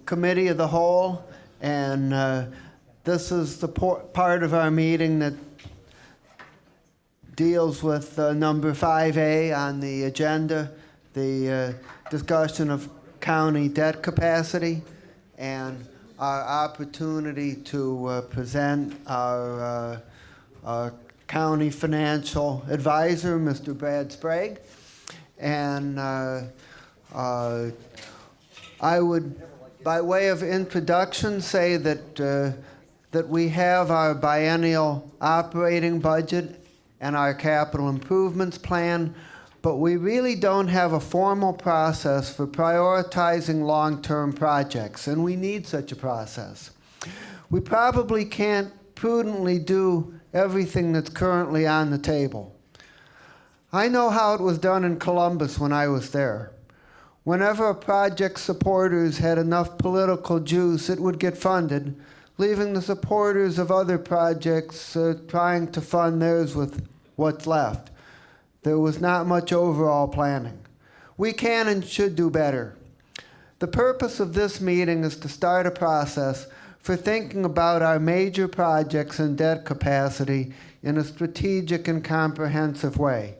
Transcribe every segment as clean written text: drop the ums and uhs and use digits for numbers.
committee of the whole, and this is the part of our meeting that deals with number 5A on the agenda, the discussion of county debt capacity, and our opportunity to present our county financial advisor, Mr. Brad Sprague. And I would, by way of introduction, say that we have our biennial operating budget and our capital improvements plan, but we really don't have a formal process for prioritizing long-term projects, and we need such a process. We probably can't prudently do everything that's currently on the table. I know how it was done in Columbus when I was there. Whenever a project's supporters had enough political juice, it would get funded, leaving the supporters of other projects trying to fund theirs with what's left. There was not much overall planning. We can and should do better. The purpose of this meeting is to start a process for thinking about our major projects and debt capacity in a strategic and comprehensive way.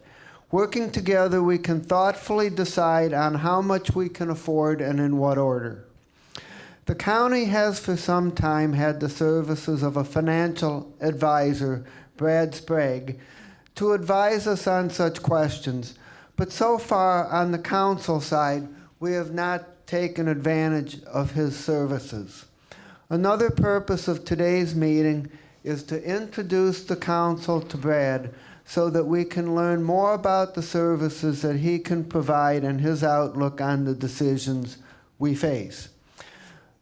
Working together, we can thoughtfully decide on how much we can afford and in what order. The county has for some time had the services of a financial advisor, Brad Sprague, to advise us on such questions, but so far on the council side, we have not taken advantage of his services. Another purpose of today's meeting is to introduce the council to Brad so that we can learn more about the services that he can provide and his outlook on the decisions we face.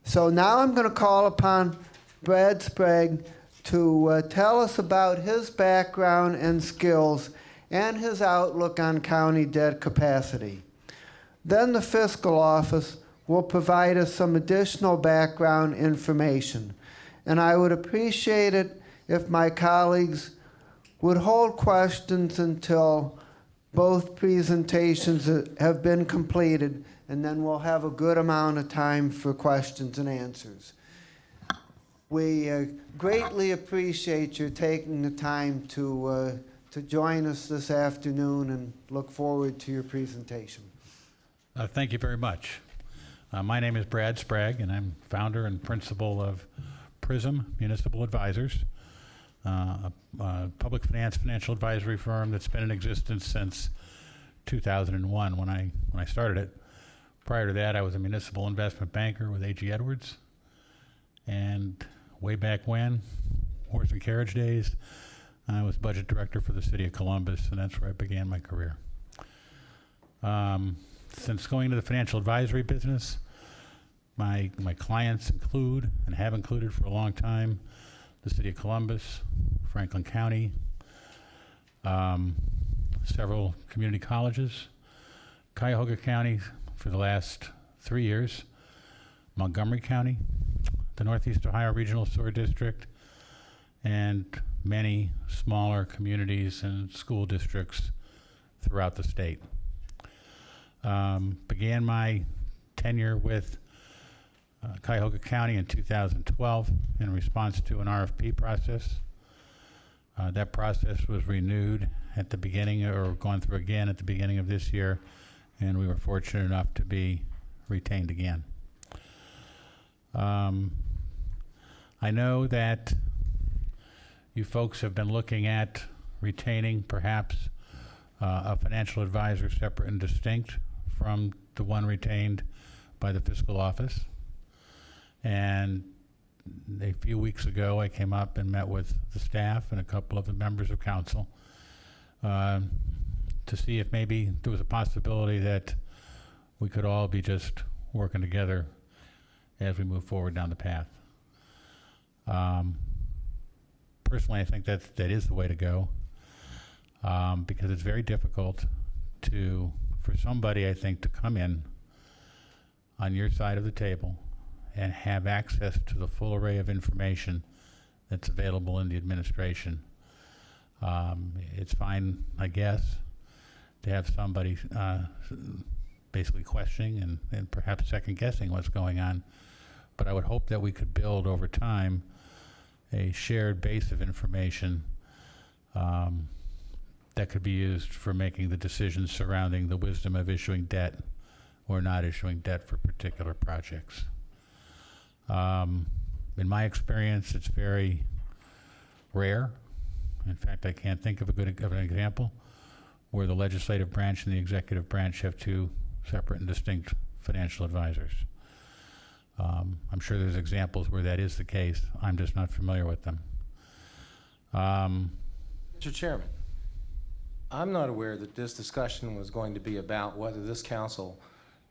So now I'm going to call upon Brad Sprague to tell us about his background and skills and his outlook on county debt capacity. Then the fiscal office will provide us some additional background information. And I would appreciate it if my colleagues would hold questions until both presentations have been completed, and then we'll have a good amount of time for questions and answers. We greatly appreciate your taking the time to join us this afternoon and look forward to your presentation. Thank you very much. My name is Brad Sprague, and I'm founder and principal of PRISM Municipal Advisors, a public finance financial advisory firm that's been in existence since 2001 when I started it. Prior to that, I was a municipal investment banker with A.G. Edwards, and way back when, horse and carriage days, I was budget director for the city of Columbus, and that's where I began my career. Since going into the financial advisory business, my clients include, and have included for a long time, the city of Columbus, Franklin County, several community colleges, Cuyahoga County for the last 3 years, Montgomery County, the Northeast Ohio Regional Sewer District, and many smaller communities and school districts throughout the state. Began my tenure with Cuyahoga County in 2012 in response to an RFP process. That process was renewed at the beginning, or gone through again at the beginning of this year, and we were fortunate enough to be retained again. I know that you folks have been looking at retaining perhaps a financial advisor separate and distinct from the one retained by the fiscal office. And a few weeks ago, I came up and met with the staff and a couple of the members of council to see if maybe there was a possibility that we could all be just working together as we move forward down the path. Personally, I think that is the way to go, because it's very difficult for somebody, I think, to come in on your side of the table and have access to the full array of information that's available in the administration. It's fine, I guess, to have somebody basically questioning and perhaps second guessing what's going on. But I would hope that we could build over time a shared base of information that could be used for making the decisions surrounding the wisdom of issuing debt or not issuing debt for particular projects. In my experience, it's very rare. In fact, I can't think of an example where the legislative branch and the executive branch have two separate and distinct financial advisors. I'm sure there's examples where that is the case. I'm just not familiar with them. Mr. Chairman, I'm not aware that this discussion was going to be about whether this council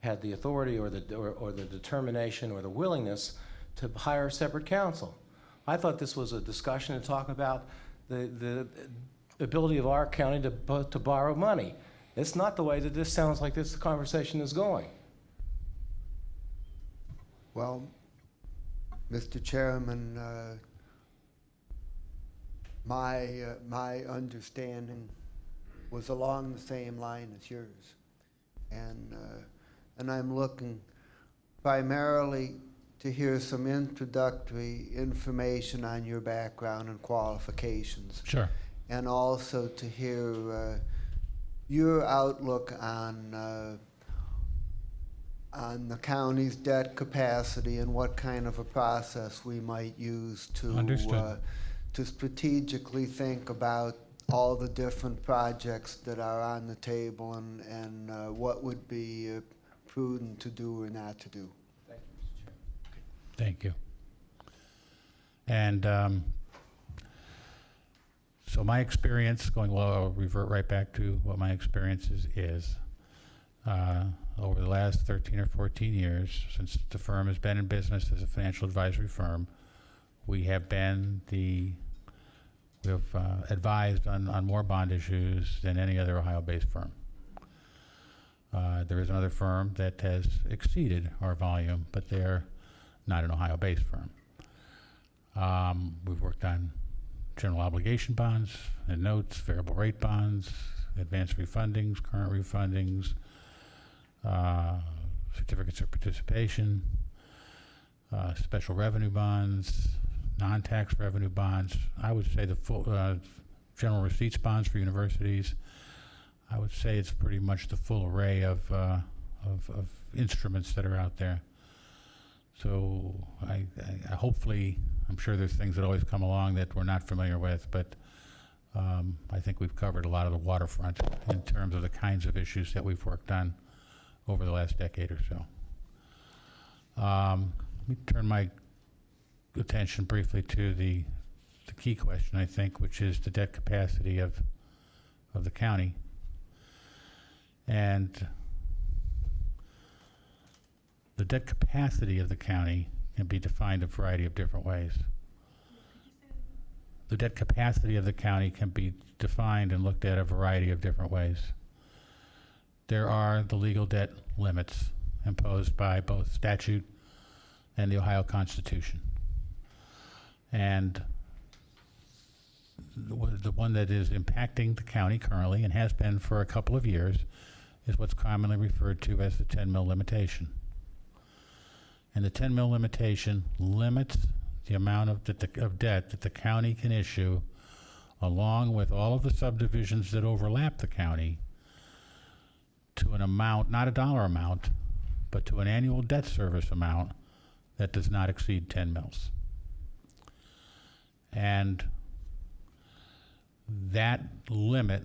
had the authority or the determination or the willingness to hire a separate counsel. I thought this was a discussion to talk about the ability of our county to borrow money. It's not the way that this sounds like this conversation is going. Well, Mr. Chairman, my understanding was along the same line as yours, and I'm looking primarily to hear some introductory information on your background and qualifications. Sure. And also to hear your outlook on the county's debt capacity and what kind of a process we might use to strategically think about all the different projects that are on the table and what would be prudent to do or not to do. Thank you, Mr. Chairman. Thank you. And so my experience, I'll revert right back to what my experience is. Over the last 13 or 14 years, since the firm has been in business as a financial advisory firm, we have advised on more bond issues than any other Ohio-based firm. There is another firm that has exceeded our volume, but they're not an Ohio-based firm. We've worked on general obligation bonds and notes, variable rate bonds, advanced refundings, current refundings, certificates of participation, special revenue bonds, non-tax revenue bonds. I would say the full general receipts bonds for universities. I would say it's pretty much the full array of instruments that are out there. So I hopefully, I'm sure there's things that always come along that we're not familiar with, but I think we've covered a lot of the waterfront in terms of the kinds of issues that we've worked on over the last decade or so. Let me turn my attention briefly to the key question, I think, which is the debt capacity of the county. And the debt capacity of the county can be defined a variety of different ways. The debt capacity of the county can be defined and looked at a variety of different ways. There are the legal debt limits imposed by both statute and the Ohio Constitution. And the one that is impacting the county currently and has been for a couple of years is what's commonly referred to as the 10 mil limitation. And the 10 mil limitation limits the amount of debt that the county can issue, along with all of the subdivisions that overlap the county, to an amount, not a dollar amount, but to an annual debt service amount that does not exceed 10 mils. And that limit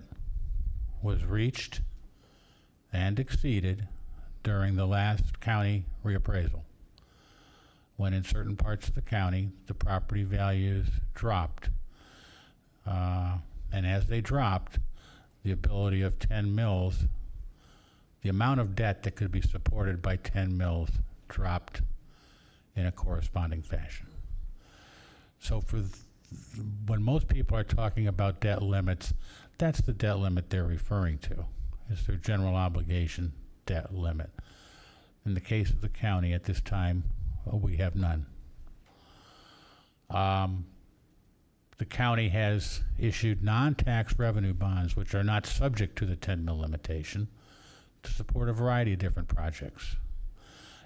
was reached and exceeded during the last county reappraisal, when in certain parts of the county the property values dropped. And as they dropped, the ability of 10 mils, the amount of debt that could be supported by 10 mils dropped in a corresponding fashion. So when most people are talking about debt limits, that's the debt limit they're referring to, is their general obligation debt limit. In the case of the county at this time, we have none. The county has issued non-tax revenue bonds, which are not subject to the 10 mil limitation, to support a variety of different projects.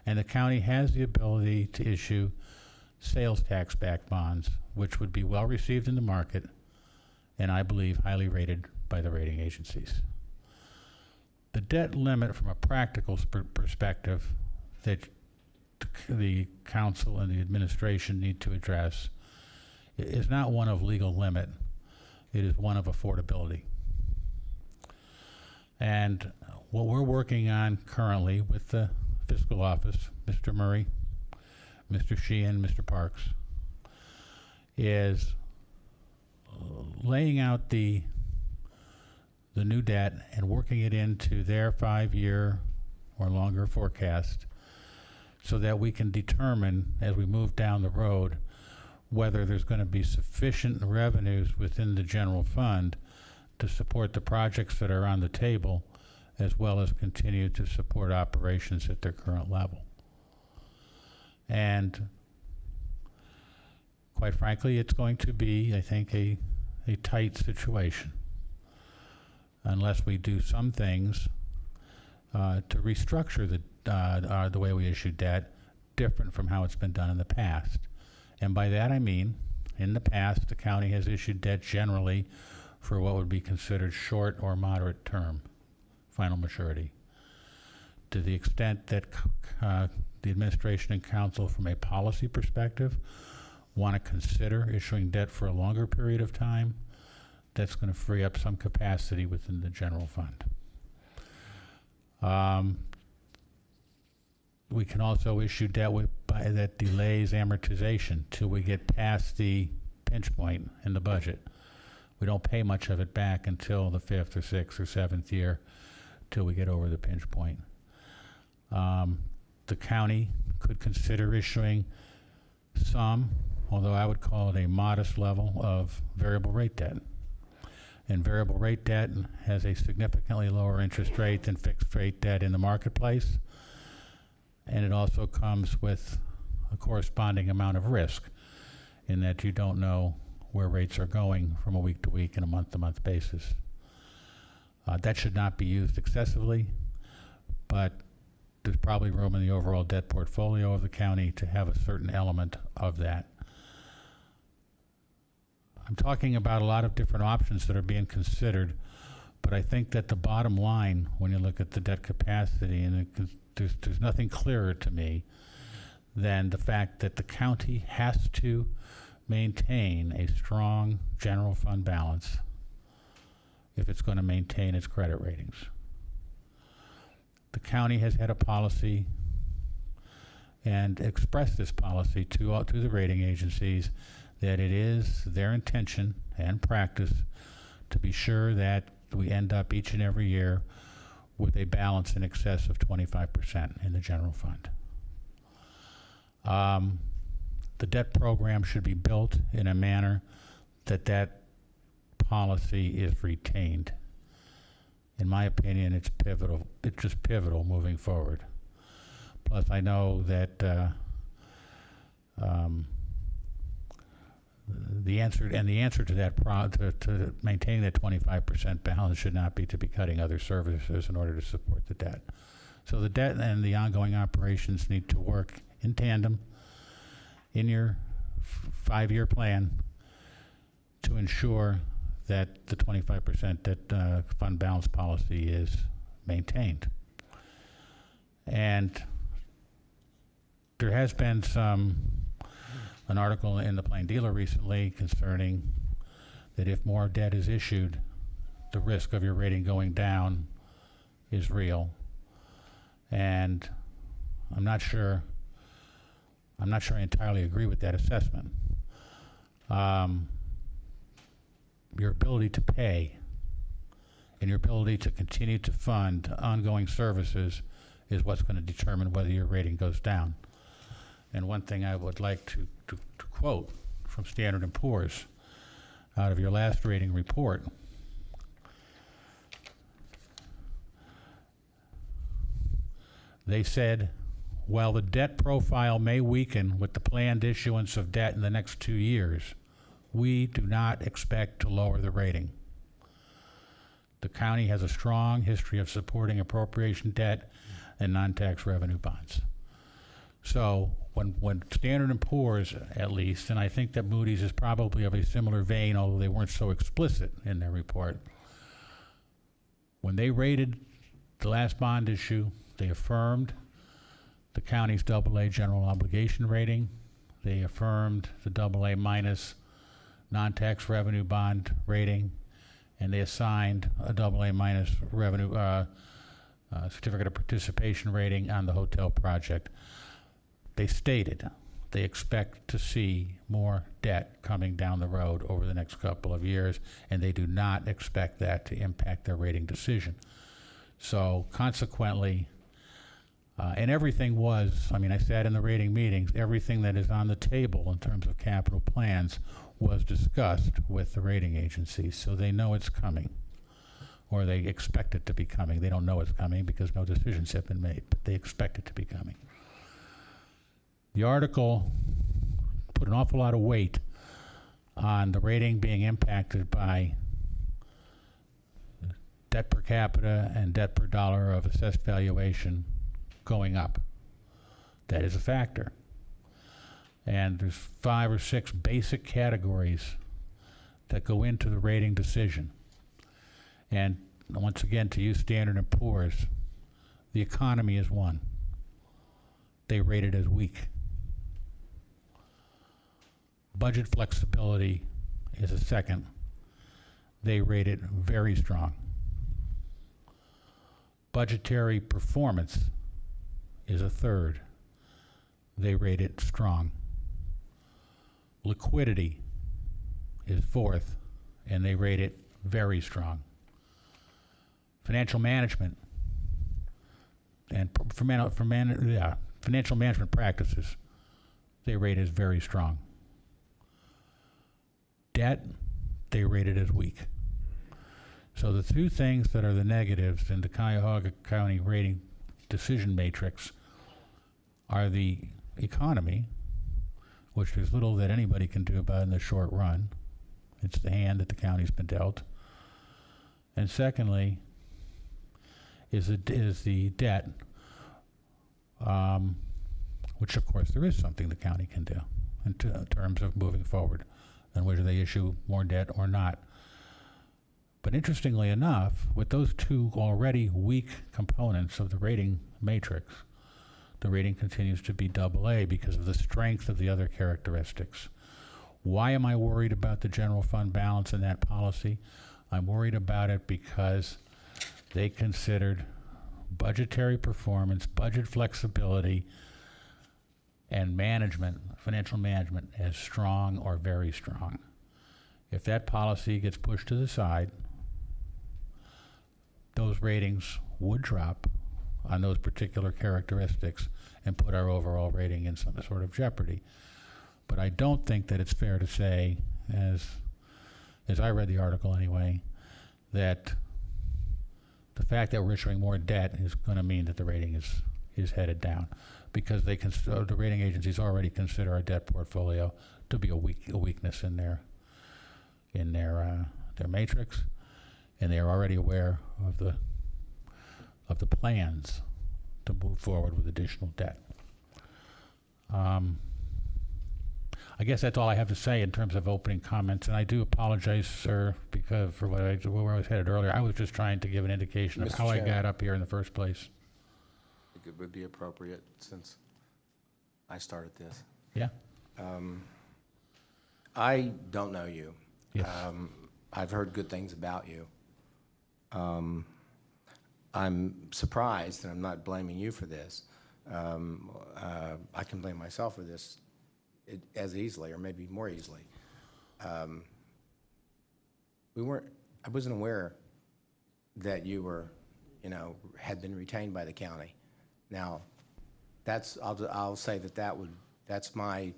And the county has the ability to issue sales tax-backed bonds, which would be well received in the market and I believe highly rated by the rating agencies. The debt limit from a practical perspective that the council and the administration need to address is not one of legal limit, it is one of affordability. And what we're working on currently with the fiscal office, Mr. Murray, Mr. Sheehan, Mr. Parks, is laying out the new debt and working it into their 5-year or longer forecast so that we can determine as we move down the road whether there's going to be sufficient revenues within the general fund to support the projects that are on the table as well as continue to support operations at their current level. And quite frankly, it's going to be, I think, a tight situation unless we do some things to restructure the way we issue debt different from how it's been done in the past. And by that I mean, in the past, the county has issued debt generally for what would be considered short or moderate term, final maturity. To the extent that the administration and council, from a policy perspective, want to consider issuing debt for a longer period of time, that's going to free up some capacity within the general fund. We can also issue debt that delays amortization till we get past the pinch point in the budget. We don't pay much of it back until the 5th or 6th or 7th year till we get over the pinch point. The county could consider issuing some, although I would call it a modest level of variable rate debt. And variable rate debt has a significantly lower interest rate than fixed rate debt in the marketplace. And it also comes with a corresponding amount of risk in that you don't know where rates are going from a week to week and a month to month basis. That should not be used excessively, but there's probably room in the overall debt portfolio of the county to have a certain element of that. I'm talking about a lot of different options that are being considered, but I think that the bottom line, when you look at the debt capacity, and there's nothing clearer to me than the fact that the county has to maintain a strong general fund balance if it's going to maintain its credit ratings. The county has had a policy and expressed this policy to the rating agencies that it is their intention and practice to be sure that we end up each and every year with a balance in excess of 25% in the general fund. The debt program should be built in a manner that policy is retained. In my opinion, it's pivotal. It's just pivotal moving forward. Plus, I know that the answer to that to maintaining that 25% balance should not be to be cutting other services in order to support the debt. So the debt and the ongoing operations need to work in tandem in your 5-year plan to ensure that the 25% debt fund balance policy is maintained. And there has been an article in the Plain Dealer recently concerning that if more debt is issued, the risk of your rating going down is real. And I'm not sure I entirely agree with that assessment. Your ability to pay and your ability to continue to fund ongoing services is what's going to determine whether your rating goes down. And one thing I would like to quote from Standard & Poor's out of your last rating report. They said, while the debt profile may weaken with the planned issuance of debt in the next 2 years, we do not expect to lower the rating. The county has a strong history of supporting appropriation debt and non-tax revenue bonds. So when Standard & Poor's, at least, and I think that Moody's is probably of a similar vein, although they weren't so explicit in their report, when they rated the last bond issue, they affirmed the county's AA general obligation rating. They affirmed the AA minus non-tax revenue bond rating, and they assigned a AA minus revenue certificate of participation rating on the hotel project. They stated they expect to see more debt coming down the road over the next couple of years, and they do not expect that to impact their rating decision. So consequently, and everything was, I mean, I sat in the rating meetings, everything that is on the table in terms of capital plans was discussed with the rating agencies, so they know it's coming, or they expect it to be coming. They don't know it's coming because no decisions have been made, but they expect it to be coming. The article put an awful lot of weight on the rating being impacted by debt per capita and debt per dollar of assessed valuation going up. That is a factor. And there's 5 or 6 basic categories that go into the rating decision. And once again, to use Standard & Poor's, the economy is one. They rate it as weak. Budget flexibility is a second. They rate it very strong. Budgetary performance is a third. They rate it strong. Liquidity is fourth, and they rate it very strong. Financial management and financial management practices, they rate as very strong. Debt, they rate it as weak. So the two things that are the negatives in the Cuyahoga County rating decision matrix are the economy, which there's little that anybody can do about in the short run. It's the hand that the county's been dealt. And secondly, is the debt, which of course there is something the county can do in terms of moving forward, and whether they issue more debt or not. But interestingly enough, with those two already weak components of the rating matrix, the rating continues to be AA because of the strength of the other characteristics. Why am I worried about the general fund balance in that policy? I'm worried about it because they considered budgetary performance, budget flexibility, and management, financial management, as strong or very strong. If that policy gets pushed to the side, those ratings would drop on those particular characteristics and put our overall rating in some sort of jeopardy. But I don't think that it's fair to say, as I read the article anyway, that the fact that we're issuing more debt is going to mean that the rating is headed down, because the rating agencies already consider our debt portfolio to be a weakness in their matrix, and they are already aware of the plans to move forward with additional debt. I guess that's all I have to say in terms of opening comments, and I do apologize, sir, because for where I was headed earlier. I was just trying to give an indication of how I got up here in the first place. I think it would be appropriate since I started this. Yeah? I don't know you. Yes. I've heard good things about you. I'm surprised, and I'm not blaming you for this. I can blame myself for this as easily, or maybe more easily. I wasn't aware that you were, had been retained by the county. Now, I'll say that's my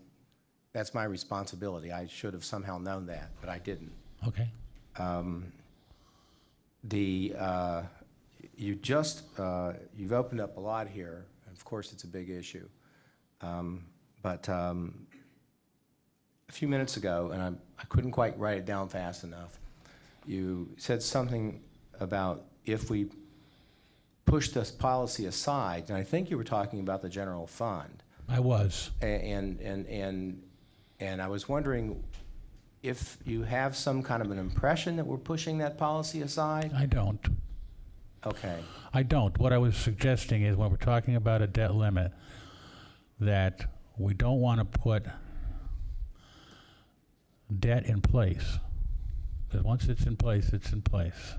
responsibility. I should have somehow known that, but I didn't. Okay. You've opened up a lot here. Of course, it's a big issue. But a few minutes ago, and I couldn't quite write it down fast enough, you said something about if we push this policy aside, and I think you were talking about the general fund, I was. And I was wondering if you have some kind of an impression that we're pushing that policy aside? I don't. Okay. I don't. What I was suggesting is when we're talking about a debt limit, that we don't want to put debt in place. Because once it's in place, it's in place.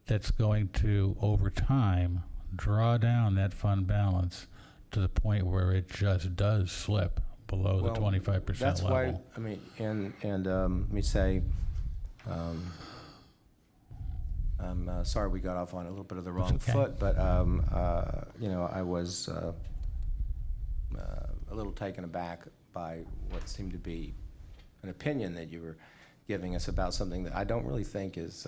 That's going to, over time, draw down that fund balance to the point where it just does slip below the 25% that's level. why, I mean, and let me say, I'm sorry we got off on a little bit of the wrong okay. foot, but, you know, I was a little taken aback by what seemed to be an opinion that you were giving us about something that I don't really think is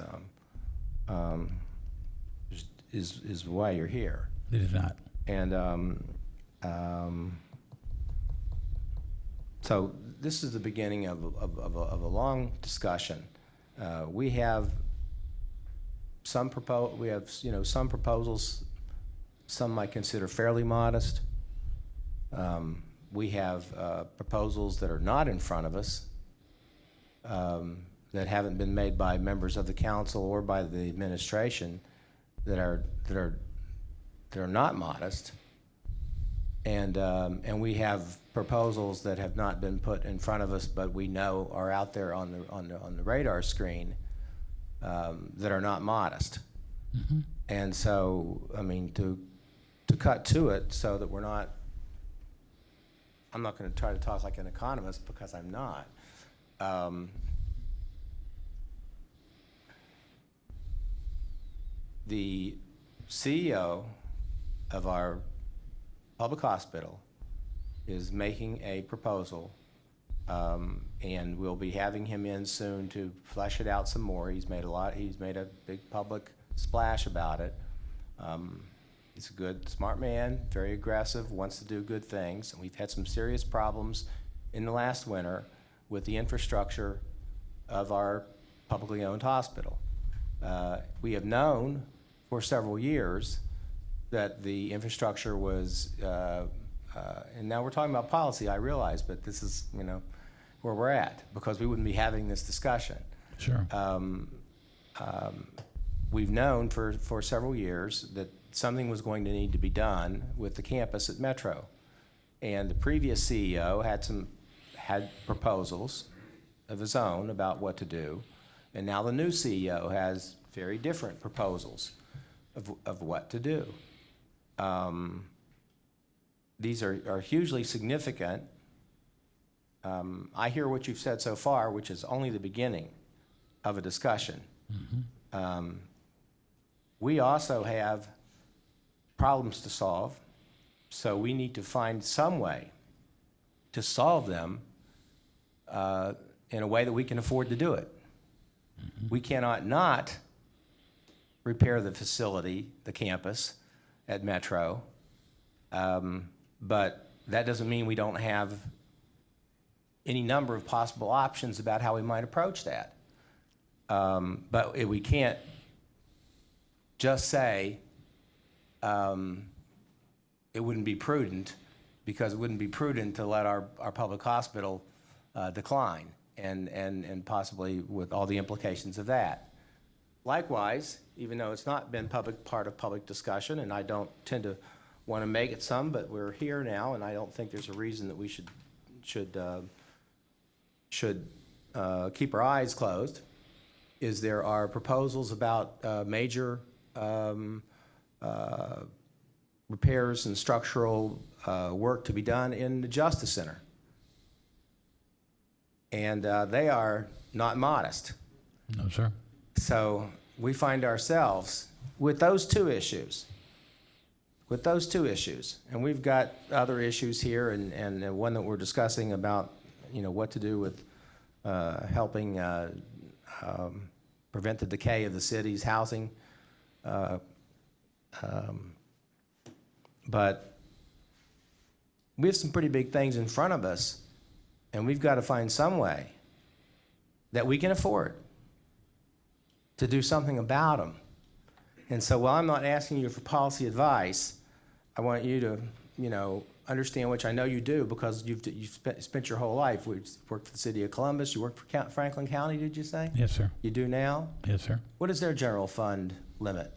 why you're here. It is not. And so this is the beginning of a long discussion. We have some some proposals. Some might consider fairly modest. We have proposals that are not in front of us, that haven't been made by members of the council or by the administration, that are not modest. And we have proposals that have not been put in front of us, but we know are out there on the radar screen, that are not modest. Mm-hmm. And so, I mean, to cut to it so that we're not, I'm not going to try to talk like an economist because I'm not. The CEO of our public hospital is making a proposal, and we'll be having him in soon to flesh it out some more. He's made a big public splash about it. He's a good, smart man, very aggressive, wants to do good things. And we've had some serious problems in the last winter with the infrastructure of our publicly owned hospital. We have known for several years that the infrastructure was, and now we're talking about policy, I realize, but this is, you know, where we're at, because we wouldn't be having this discussion. Sure. We've known for several years that something was going to need to be done with the campus at Metro. And the previous CEO had proposals of his own about what to do. And now the new CEO has very different proposals of what to do. These are hugely significant. I hear what you've said so far, which is only the beginning of a discussion. Mm-hmm. We also have problems to solve, so we need to find some way to solve them in a way that we can afford to do it. Mm-hmm. We cannot not repair the facility, the campus at Metro, but that doesn't mean we don't have any number of possible options about how we might approach that. But we can't just say it wouldn't be prudent, because it wouldn't be prudent to let our public hospital decline, and possibly with all the implications of that. Likewise, even though it's not been part of public discussion, and I don't tend to want to make it some, but we're here now, and I don't think there's a reason that we should keep our eyes closed, is there are proposals about major repairs and structural work to be done in the Justice Center. And they are not modest. No, sir. So we find ourselves with those two issues. And we've got other issues here, and one that we're discussing about, you know, what to do with helping prevent the decay of the city's housing. But we have some pretty big things in front of us, and we've got to find some way that we can afford to do something about them. And so while I'm not asking you for policy advice, I want you to, you know, understand, which I know you do because you've spent your whole life. We've worked for the city of Columbus. You worked for Franklin County, did you say? Yes, sir. You do now? Yes, sir. What is their general fund limit?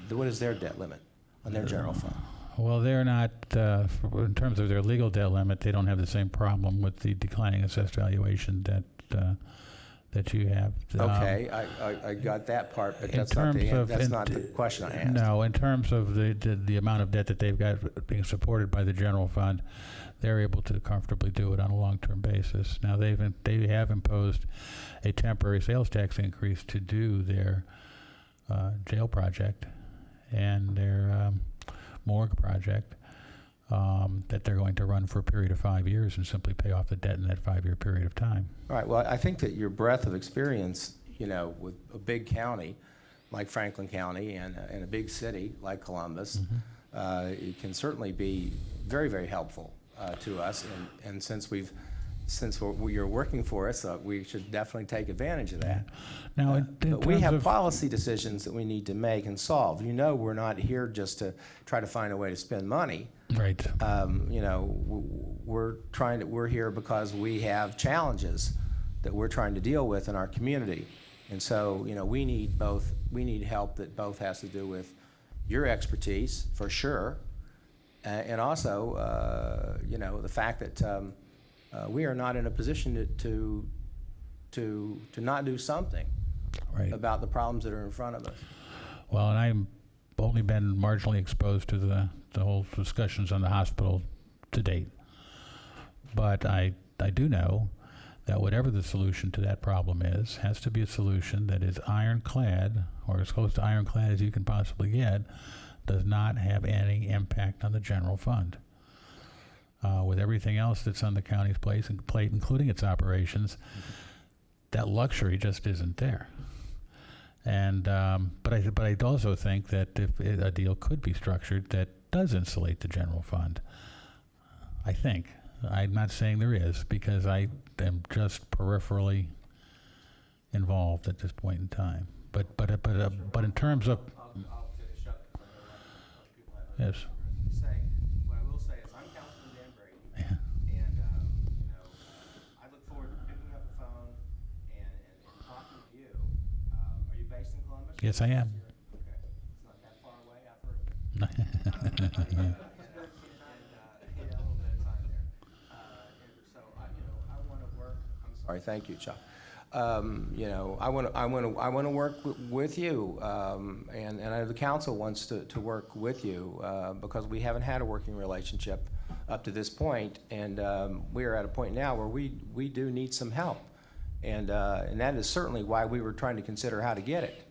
What is their debt limit on their general fund? Well, they're not, in terms of their legal debt limit, they don't have the same problem with the declining assessed valuation that you have. Okay, I got that part, but that's not the question I asked. No, in terms of the amount of debt that they've got being supported by the general fund, they're able to comfortably do it on a long-term basis. Now, they have imposed a temporary sales tax increase to do their jail project and their morgue project that they're going to run for a period of 5 years and simply pay off the debt in that 5-year period of time. All right, well, I think that your breadth of experience, you know, with a big county like Franklin County and a big city like Columbus, it can certainly be very, very helpful to us. And since you're working for us, we should definitely take advantage of that. Now, but we have policy decisions that we need to make and solve. You know, we're not here just to try to find a way to spend money. Right. You know, we're here because we have challenges that we're trying to deal with in our community. And so, you know, we need help that both has to do with your expertise, for sure, and also, you know, the fact that we are not in a position to not do something about the problems that are in front of us. Well, and I've only been marginally exposed to the whole discussions on the hospital to date. But I do know that whatever the solution to that problem is, has to be a solution that is ironclad, or as close to ironclad as you can possibly get, does not have any impact on the general fund. With everything else that's on the county's plate, including its operations, that luxury just isn't there. And but I also think that if a deal could be structured that does insulate the general fund, I think. I'm not saying there is, because I am just peripherally involved at this point in time. But in terms of I'll finish up because I know other people have yes. What I will say is I'm Councilman Dan Brady, and you know, I look forward to picking up the phone and talking to you. Are you based in Columbus? Yes, I am. Okay, it's not that far away. I've heard. All right, thank you, Chuck. You know, I want to work with you, and I know the council wants to work with you because we haven't had a working relationship up to this point, and we are at a point now where we do need some help, and that is certainly why we were trying to consider how to get it,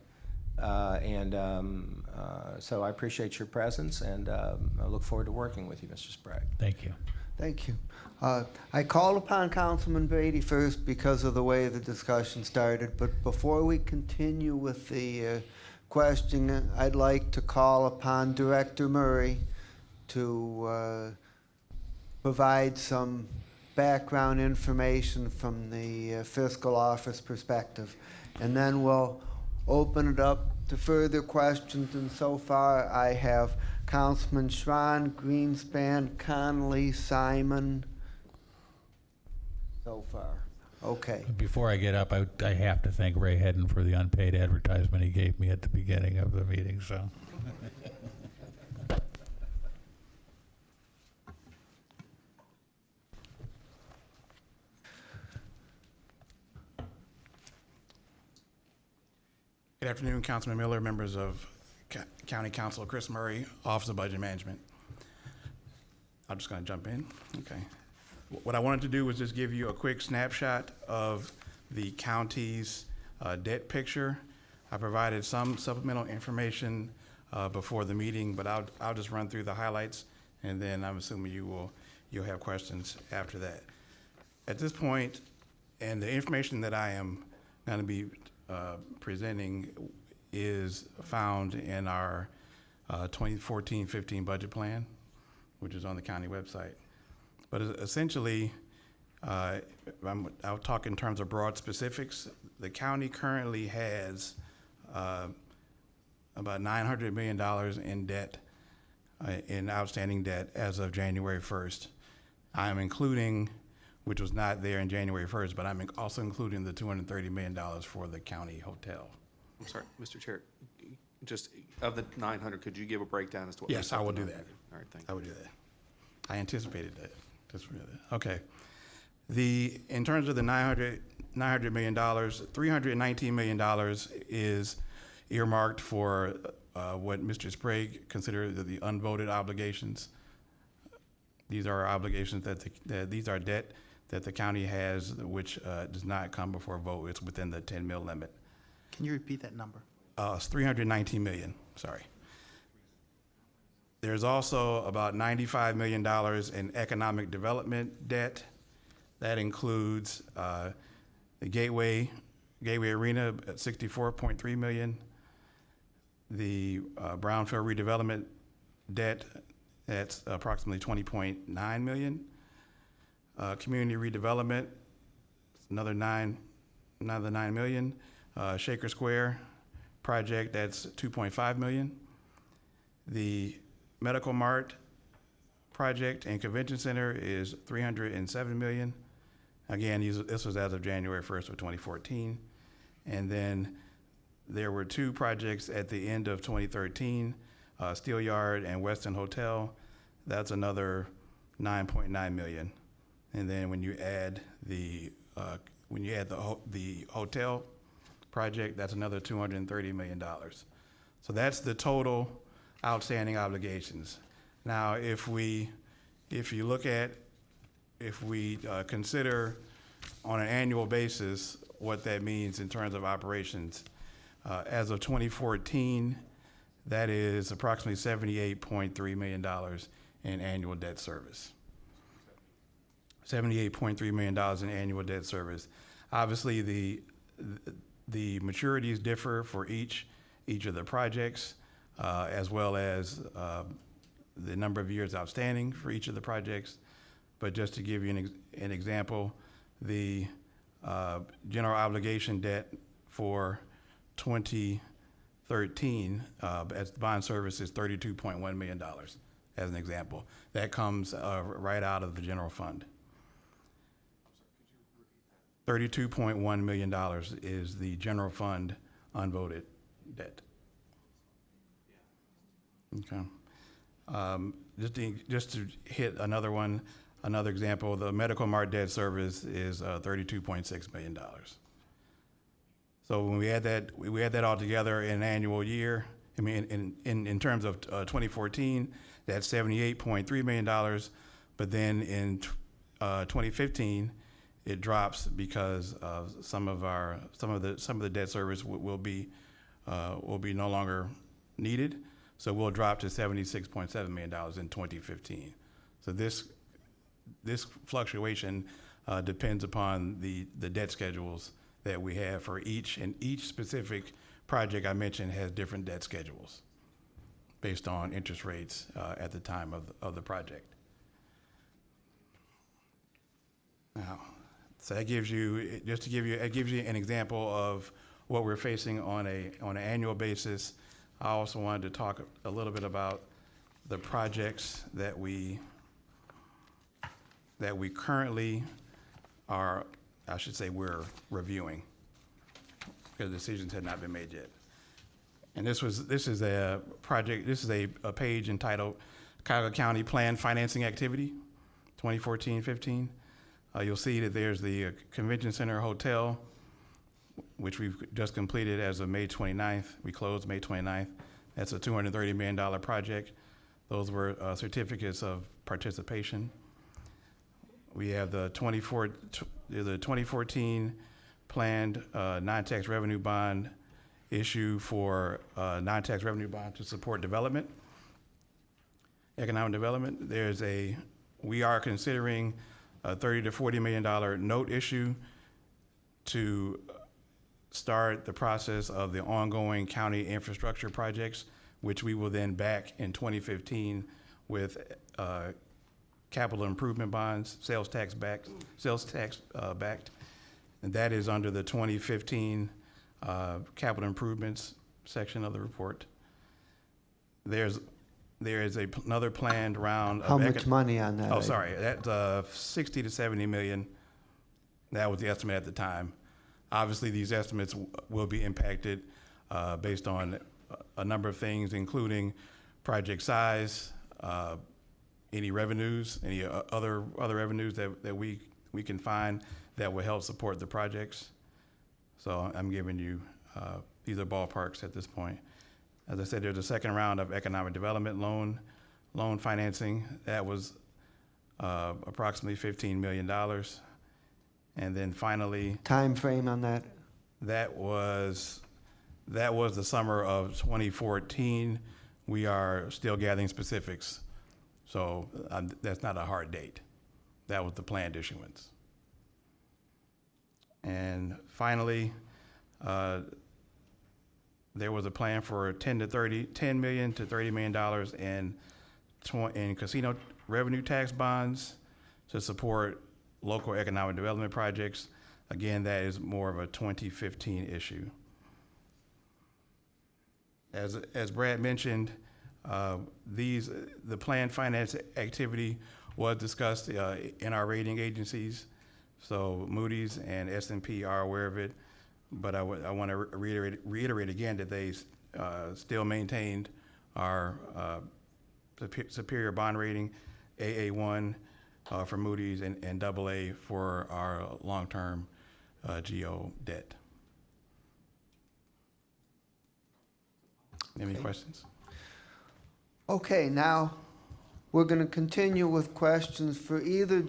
so I appreciate your presence, and I look forward to working with you, Mr. Sprague. Thank you. Thank you. I called upon Councilman Brady first because of the way the discussion started, but before we continue with the question, I'd like to call upon Director Murray to provide some background information from the fiscal office perspective, and then we'll open it up to further questions. And so far, I have Councilman Schwan, Greenspan, Connolly, Simon. So far. Okay. Before I get up, I have to thank Ray Hedden for the unpaid advertisement he gave me at the beginning of the meeting. So. Good afternoon, Councilman Miller, members of County Council, Chris Murray, Office of Budget Management. I'm just going to jump in. Okay. What I wanted to do was just give you a quick snapshot of the county's debt picture. I provided some supplemental information before the meeting, but I'll just run through the highlights, and then I'm assuming you'll have questions after that. At this point, and the information that I am going to be presenting is found in our 2014-15 budget plan, which is on the county website. But essentially, I'll talk in terms of broad specifics. The county currently has about $900 million in debt in outstanding debt as of January 1st. I am including, which was not there in January 1st, but I'm also including the $230 million for the county hotel. I'm sorry, Mr. Chair, just of the 900, could you give a breakdown as to what? Yes, I will do that. All right, thank I you. would do that. I anticipated that. Okay. In terms of the $900 million, $319 million is earmarked for what Mr. Sprague considered the unvoted obligations. These are obligations these are debt that the county has, which does not come before a vote. It's within the 10 mil limit. Can you repeat that number? It's 319 million, sorry. There's also about $95 million in economic development debt. That includes the Gateway Arena at $64.3 million, the Brownfield redevelopment debt, that's approximately $20.9 million. Community redevelopment, another $9 million. Shaker Square project, that's $2.5 million. The Medical Mart project and Convention Center is $307 million. Again, this was as of January 1st of 2014. And then there were two projects at the end of 2013, Steel Yard and Weston Hotel. That's another $9.9 million. And then when you add the hotel project, that's another $230 million. So that's the total outstanding obligations. Now, if we consider on an annual basis what that means in terms of operations, as of 2014, that is approximately $78.3 million in annual debt service. $78.3 million in annual debt service. Obviously, the maturities differ for each of the projects, as well as the number of years outstanding for each of the projects. But just to give you an example, the general obligation debt for 2013 as bond service is $32.1 million, as an example. That comes right out of the general fund. $32.1 million is the general fund unvoted debt. Okay. Just to hit another example, the Medical Mart debt service is $32.6 million. So when we add that all together in an annual year, I mean, in terms of 2014, that's $78.3 million, but then in 2015, it drops because some of the debt service will be no longer needed. So we'll drop to $76.7 million in 2015. So this fluctuation depends upon the debt schedules that we have for each, and each specific project I mentioned has different debt schedules based on interest rates at the time of the project. Now, so that gives you, it gives you an example of what we're facing on an annual basis. I also wanted to talk a little bit about the projects that we currently are, I should say, we're reviewing, because decisions had not been made yet. And this is a project, this is a page entitled Cuyahoga County Planned Financing Activity, 2014-15. You'll see that there's the Convention Center Hotel, which we've just completed as of May 29th. We closed May 29th. That's a $230 million project. Those were certificates of participation. We have the 2014 planned non-tax revenue bond issue for non-tax revenue bond to support development, economic development. We are considering a $30 to $40 million note issue to start the process of the ongoing county infrastructure projects, which we will then back in 2015 with capital improvement bonds, sales tax backed, and that is under the 2015 capital improvements section of the report. There's there is another planned round of. How much money on that? Oh, sorry, that's 60 to 70 million. That was the estimate at the time. Obviously, these estimates will be impacted based on a number of things, including project size, any revenues, any other revenues that we can find that will help support the projects. So I'm giving you, these are ballparks at this point. As I said, there's a second round of economic development loan financing. That was approximately $15 million. And then finally, Time frame on that? that was the summer of 2014. We are still gathering specifics, so that's not a hard date. That was the planned issuance. And finally, there was a plan for $10 million to $30 million in casino revenue tax bonds to support local economic development projects. Again, that is more of a 2015 issue. As Brad mentioned, the planned finance activity was discussed in our rating agencies. So Moody's and S&P are aware of it, but I want to reiterate again that they still maintained our superior bond rating, AA1 for Moody's and AA for our long-term GO debt. Any questions? Okay, now we're going to continue with questions for either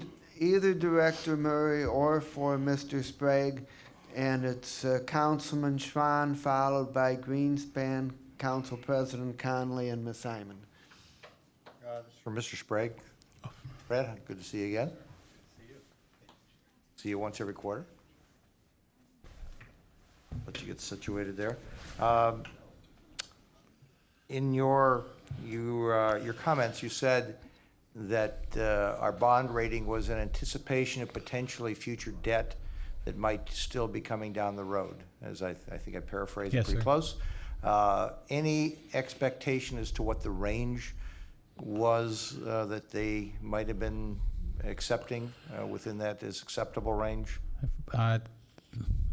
Director Murray or for Mr. Sprague, and it's Councilman Schwan followed by Greenspan, Council President Conley, and Ms. Simon. This is for Mr. Sprague. Brad, good to see you again. See you once every quarter. Let you get situated there. In your comments, you said that our bond rating was in anticipation of potentially future debt that might still be coming down the road, as I think I paraphrased it Yes, pretty sir. close. Any expectation as to what the range was that they might have been accepting within that is acceptable range?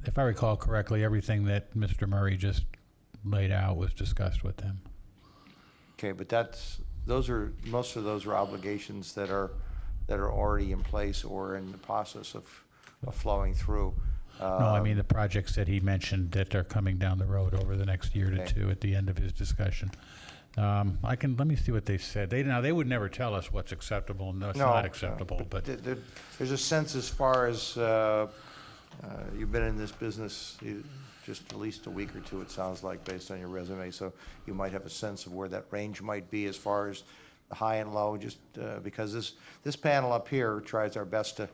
If I recall correctly, everything that Mr. Murray just laid out was discussed with them. Okay, but most of those are obligations that are already in place or in the process of flowing through. No, I mean the projects that he mentioned that are coming down the road over the next year to Okay. two at the end of his discussion. Let me see what they said. They would never tell us what's acceptable and what's not acceptable, but There's a sense as far as you've been in this business just at least a week or two, it sounds like, based on your resume, so you might have a sense of where that range might be as far as the high and low, just because this panel up here tries our best to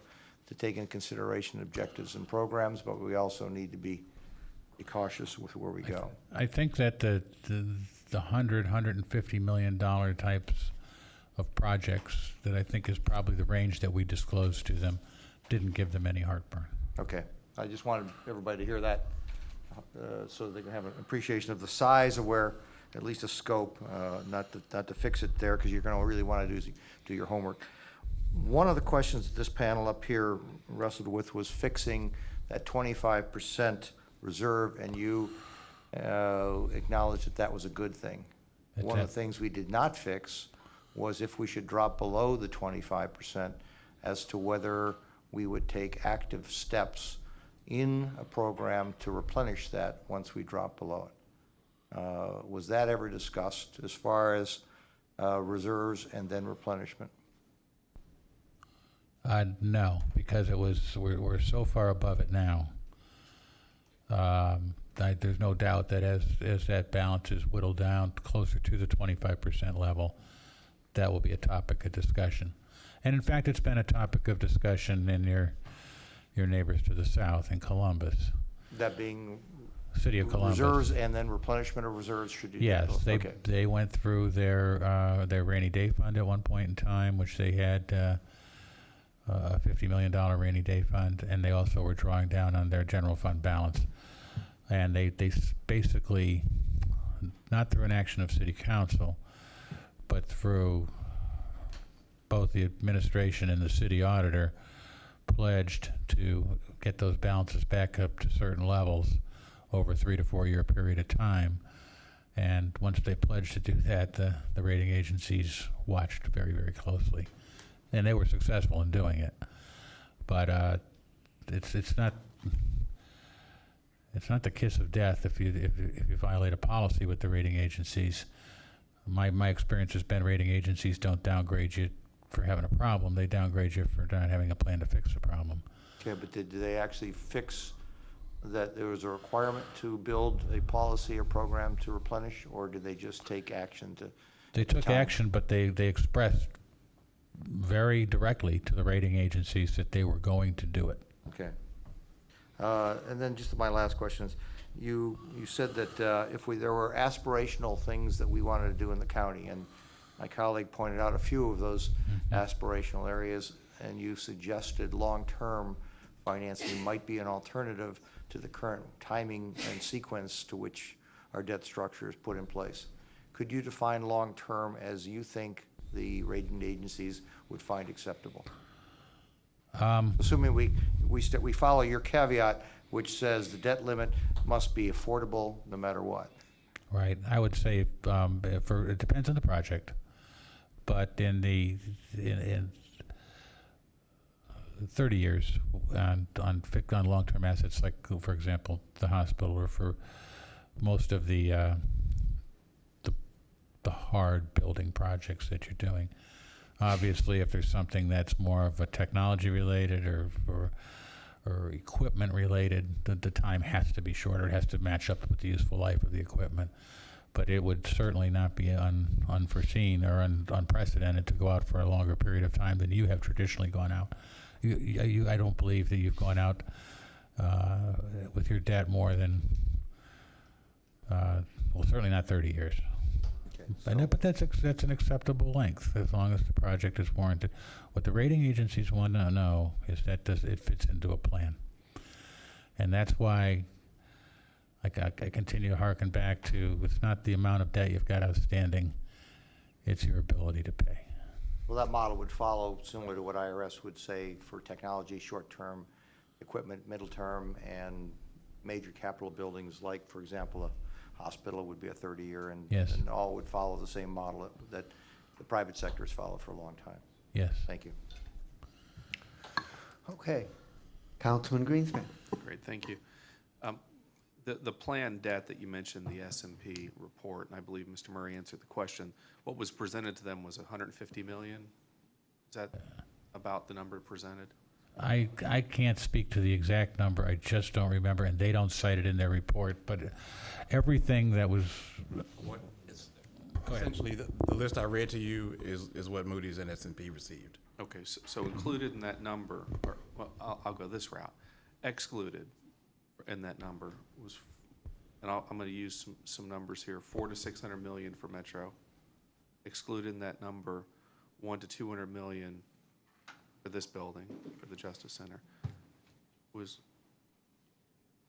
take into consideration objectives and programs, but we also need to be cautious with where we go. I think that the $150 million types of projects that I think is probably the range that we disclosed to them didn't give them any heartburn. Okay, I just wanted everybody to hear that so they can have an appreciation of the size of where, at least a scope, not to fix it there because you're going to really want to do your homework. One of the questions that this panel up here wrestled with was fixing that 25% reserve, and you acknowledged that that was a good thing. One of the things we did not fix was if we should drop below the 25% as to whether we would take active steps in a program to replenish that once we drop below it. Was that ever discussed as far as reserves and then replenishment? No, because we're so far above it now. There's no doubt that as that balance is whittled down closer to the 25% level, that will be a topic of discussion. And in fact, it's been a topic of discussion in your neighbors to the south in Columbus. That being City of Columbus. reserves and then replenishment of reserves should you? Yes, Okay. they went through their rainy day fund at one point in time, which they had a $50 million rainy day fund, and they also were drawing down on their general fund balance. And they basically, not through an action of city council, but through both the administration and the city auditor pledged to get those balances back up to certain levels over a 3 to 4 year period of time. And once they pledged to do that, the rating agencies watched very, very closely. And they were successful in doing it. But it's not the kiss of death if you violate a policy with the rating agencies. My experience has been rating agencies don't downgrade you for having a problem. They downgrade you for not having a plan to fix the problem. Okay, but did they actually fix that there was a requirement to build a policy or program to replenish, or did they just take action to? They took time? action, but they expressed very directly to the rating agencies that they were going to do it. Okay. And then just my last question is, you said that if there were aspirational things that we wanted to do in the county, and my colleague pointed out a few of those aspirational areas, and you suggested long-term financing might be an alternative to the current timing and sequence to which our debt structure is put in place. Could you define long-term as you think the rating agencies would find acceptable? Assuming we follow your caveat, which says the debt limit must be affordable no matter what. Right. I would say it depends on the project, but in 30 years on long-term assets, like for example the hospital, or for most of the hard building projects that you're doing. Obviously, if there's something that's more of a technology related or equipment related, the time has to be shorter. It has to match up with the useful life of the equipment. But it would certainly not be unforeseen or unprecedented to go out for a longer period of time than you have traditionally gone out. I don't believe that you've gone out with your debt more than, well, certainly not 30 years. Okay, But that's an acceptable length as long as the project is warranted. What the rating agencies want to know is that it fits into a plan, and that's why I continue to harken back to, it's not the amount of debt you've got outstanding, it's your ability to pay. well, that model would follow similar to what IRS would say for technology, short-term equipment, middle-term, and major capital buildings like, for example, a hospital would be a 30-year, Yes. and all would follow the same model that the private sector has followed for a long time. Yes. Thank you. Okay. Councilman Greenspan. Great, thank you. The planned debt that you mentioned, the S&P report, and I believe Mr. Murray answered the question, what was presented to them was 150 million? Is that about the number presented? I can't speak to the exact number. I just don't remember, and they don't cite it in their report. But everything that was, What is, Go ahead. essentially, the list I read to you is what Moody's and S&P received. Okay, so included in that number, or, well, I'll go this route, excluded in that number was, and I'm gonna use some numbers here, 400 to 600 million for Metro. Excluded in that number, 100 to 200 million for this building, for the Justice Center, was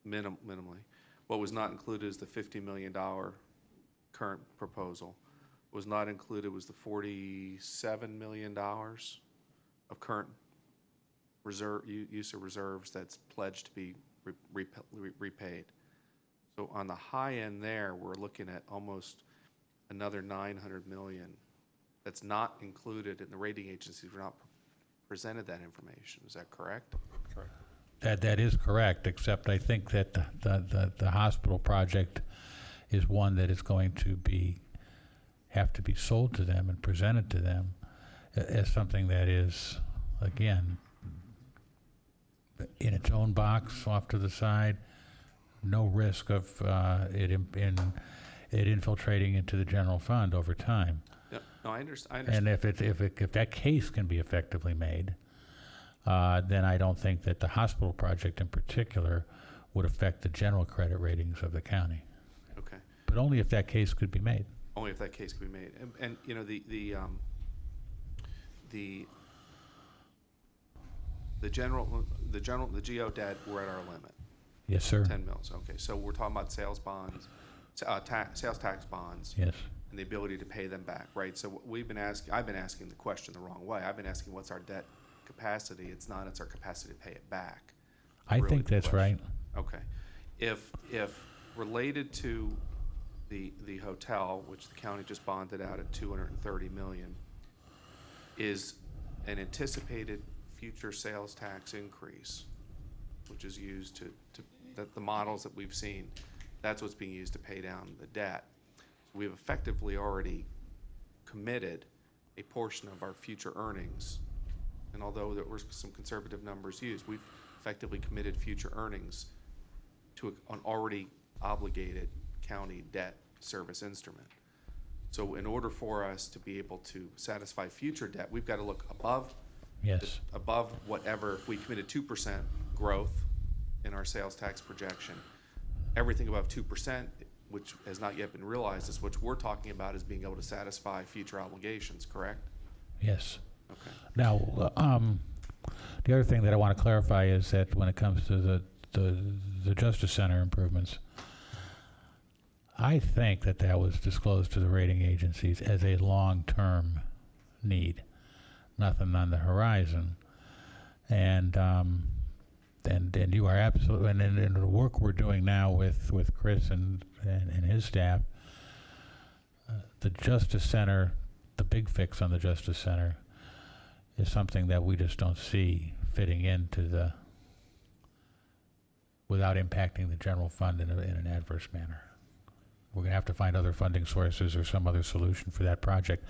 minimally. What was not included is the $50 million current proposal. What was not included was the $47 million of current reserve, use of reserves that's pledged to be repaid. So on the high end there, we're looking at almost another 900 million that's not included, and the rating agencies were not presented that information. Is that correct? that is correct, except I think that the hospital project is one that is going to have to be sold to them and presented to them as something that is, again, in its own box off to the side, no risk of it infiltrating into the general fund over time. No, I understand. And if that case can be effectively made, then I don't think that the hospital project in particular would affect the general credit ratings of the county. Okay. But only if that case could be made. Only if that case could be made. And you know, the GO debt, we're at our limit, Yes, sir. 10 mils. Okay, so we're talking about sales bonds, sales tax bonds. Yes. and the ability to pay them back, right? So we've been asking, I've been asking the question the wrong way. I've been asking what's our debt capacity. It's not, it's our capacity to pay it back. I Really think the that's right. question. Okay. If related to the hotel, which the county just bonded out at 230 million, is an anticipated future sales tax increase, which is used to that the models that we've seen, that's what's being used to pay down the debt. We've effectively already committed a portion of our future earnings. And although there were some conservative numbers used, we've effectively committed future earnings to an already obligated county debt service instrument. So in order for us to be able to satisfy future debt, we've got to look above Yes. above whatever, if we committed 2% growth in our sales tax projection, everything above 2%, which has not yet been realized, is what we're talking about is being able to satisfy future obligations, correct? Yes. Okay. Now, the other thing that I want to clarify is that when it comes to the Justice Center improvements, I think that was disclosed to the rating agencies as a long-term need, nothing on the horizon. And you are absolutely, and in the work we're doing now with Chris and his staff, the Justice Center, the big fix on the Justice Center is something that we just don't see fitting into without impacting the general fund in an adverse manner. We're going to have to find other funding sources or some other solution for that project.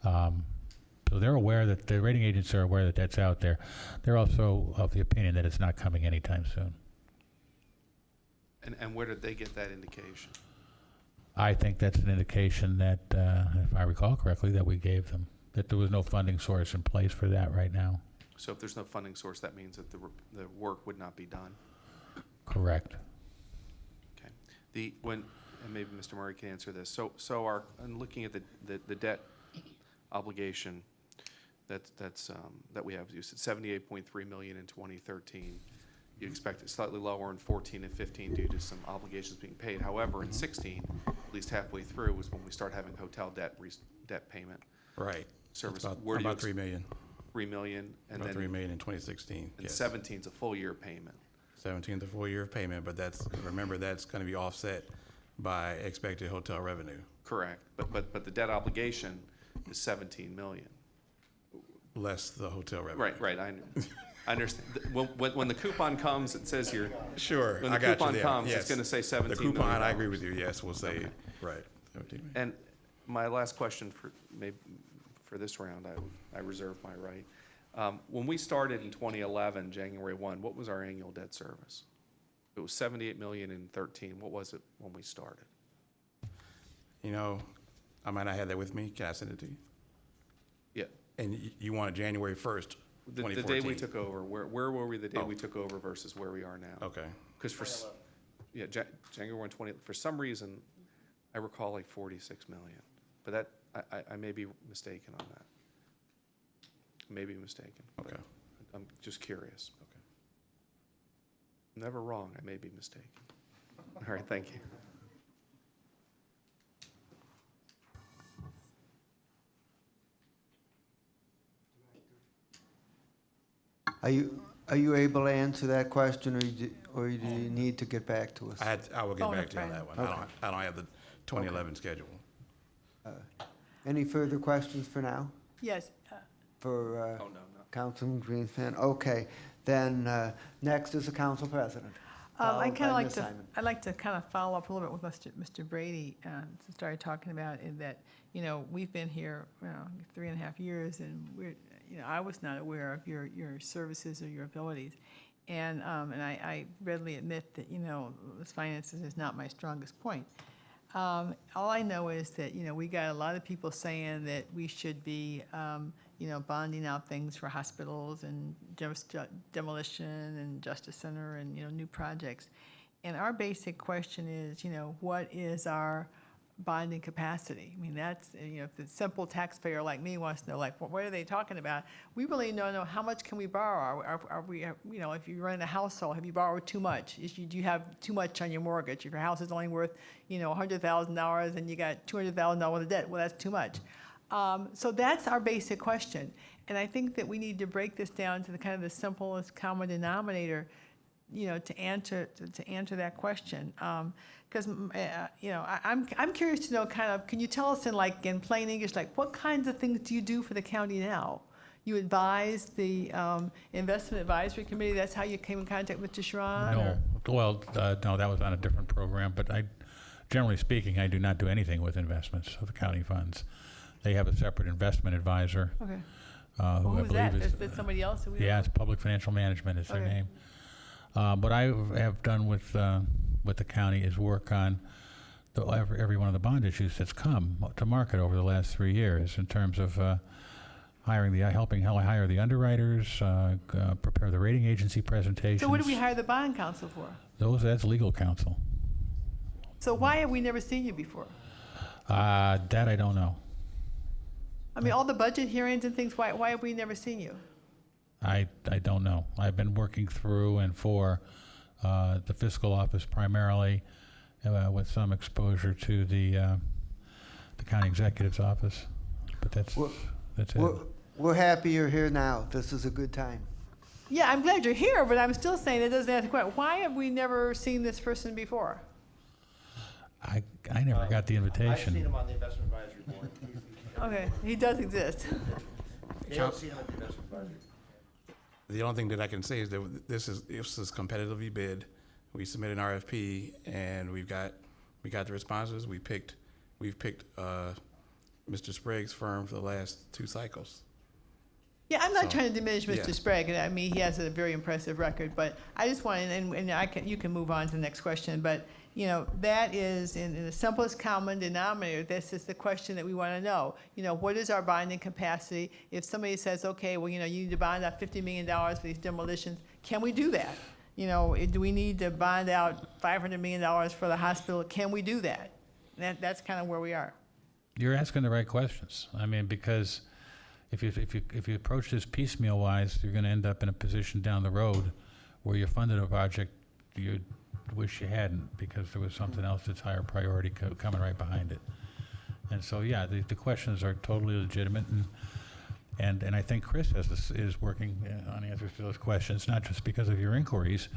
So they're aware that the rating agents are aware that that's out there. They're also of the opinion that it's not coming anytime soon. And where did they get that indication? I think that's an indication that, if I recall correctly, that we gave them, that there was no funding source in place for that right now. So if there's no funding source, that means that the work would not be done? Correct. Okay. And maybe Mr. Murray can answer this. So in looking at the debt obligation that we have, you said 78.3 million in 2013. You expect it slightly lower in 14 and 15 due to some obligations being paid. However, in 16, at least halfway through, was when we start having hotel debt payment. Right. Service. About 3 million. 3 million, and About then 3 million in 2016. and Yes. 17 is a full year payment. 17th a full year of payment, but remember that's going to be offset by expected hotel revenue. Correct. But the debt obligation is 17 million. Less the hotel revenue. Right. I understand. When the coupon comes, it says here. Sure. When the I got coupon you there. comes, Yes. it's going to say 17 The million. coupon, I agree with you. Yes, we'll say, Okay. right. 17 million. And my last question for this round, I reserve my right. When we started in 2011, January 1, what was our annual debt service? It was 78 million in 13. What was it when we started? You know, I might not have that with me. Can I send it to you? Yeah. And you want it January 1st, The 2014? day we took over, where were we the day we took over versus where we are now? Okay. Because January 1, 20, for some reason, I recall like 46 million. But that, I may be mistaken on that. Maybe mistaken. but Okay. I'm just curious. Okay. Never wrong, I may be mistaken. All right, thank you. Are you able to answer that question, or do you need to get back to us? I will get Phone a back to you on friend. that one. I don't have the 2011 schedule. Any further questions for now? Yes, For Oh, no. Councilman Greenspan? Okay, then next is the council president. I'd like to kind of follow up a little bit with Mr. Brady, started talking about in that, we've been here, 3.5 years, and I was not aware of your services or your abilities. And I readily admit that, this finances is not my strongest point. All I know is that, we got a lot of people saying that we should be, bonding out things for hospitals and demolition and Justice Center and, new projects. And our basic question is, what is our bonding capacity. I mean, that's, if the simple taxpayer like me wants to know, like, what are they talking about? We really don't know how much can we borrow. Are we, if you run a household, have you borrowed too much? Do you have too much on your mortgage? If your house is only worth, $100,000 and you got $200,000 of debt, well, that's too much. So that's our basic question. And I think that we need to break this down to the kind of the simplest common denominator, to answer that question. Because I'm curious to know can you tell us in plain English, what kinds of things do you do for the county now? You advise the investment advisory committee. That's how you came in contact with Sharon? No, well, no, that was on a different program. But generally speaking, I do not do anything with investments of the county funds. They have a separate investment advisor. Okay. Who I Who's that? believe is Is that somebody else? That we yeah, don't it's Public Financial Management is their Okay. name. What I have done with the county is work on every one of the bond issues that's come to market over the last 3 years in terms of helping hire the underwriters, prepare the rating agency presentations. So what do we hire the bond counsel for? That's legal counsel. So why have we never seen you before? That I don't know. I mean, all the budget hearings and things, why have we never seen you? I don't know. I've been working through and for the fiscal office primarily, with some exposure to the county executive's office. But that's it. We're happy you're here now. This is a good time. Yeah, I'm glad you're here, but I'm still saying it doesn't answer the question. Why have we never seen this person before? I never got the invitation. I've seen him on the investment advisory board. Okay, he does exist. I've seen him at the investment advisory. The only thing that I can say is that this is competitively bid. We submitted an RFP and we got the responses. We've picked Mr. Sprague's firm for the last 2 cycles. Yeah, I'm not So, trying to diminish Mr. yeah. Sprague. I mean, he has a very impressive record, but I just want, and you can move on to the next question, but, that is, in the simplest common denominator, this is the question that we want to know. What is our bonding capacity? If somebody says, okay, well, you need to bond out $50 million for these demolitions, can we do that? Do we need to bond out $500 million for the hospital? Can we do that? That's kind of where we are. You're asking the right questions. I mean, because if you approach this piecemeal wise, you're going to end up in a position down the road where you funded a project you wish you hadn't because there was something else that's higher priority coming right behind it. And so, yeah, the questions are totally legitimate, and I think Chris is working on answers to those questions, not just because of your inquiries,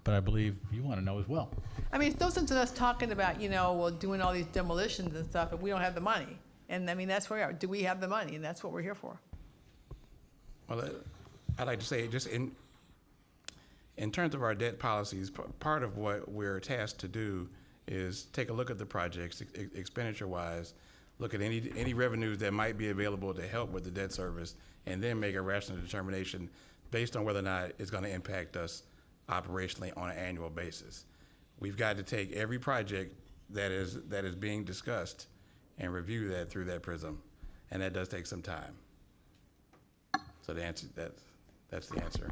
but I believe you want to know as well. I mean, it's no sense in us talking about, doing all these demolitions and stuff if we don't have the money. And I mean, that's where we are. Do we have the money? And that's what we're here for. Well, I'd like to say just in terms of our debt policies, part of what we're tasked to do is take a look at the projects expenditure-wise, look at any revenues that might be available to help with the debt service, and then make a rational determination based on whether or not it's going to impact us operationally on an annual basis. We've got to take every project that is being discussed and review that through that prism, and that does take some time. So the answer that's the answer.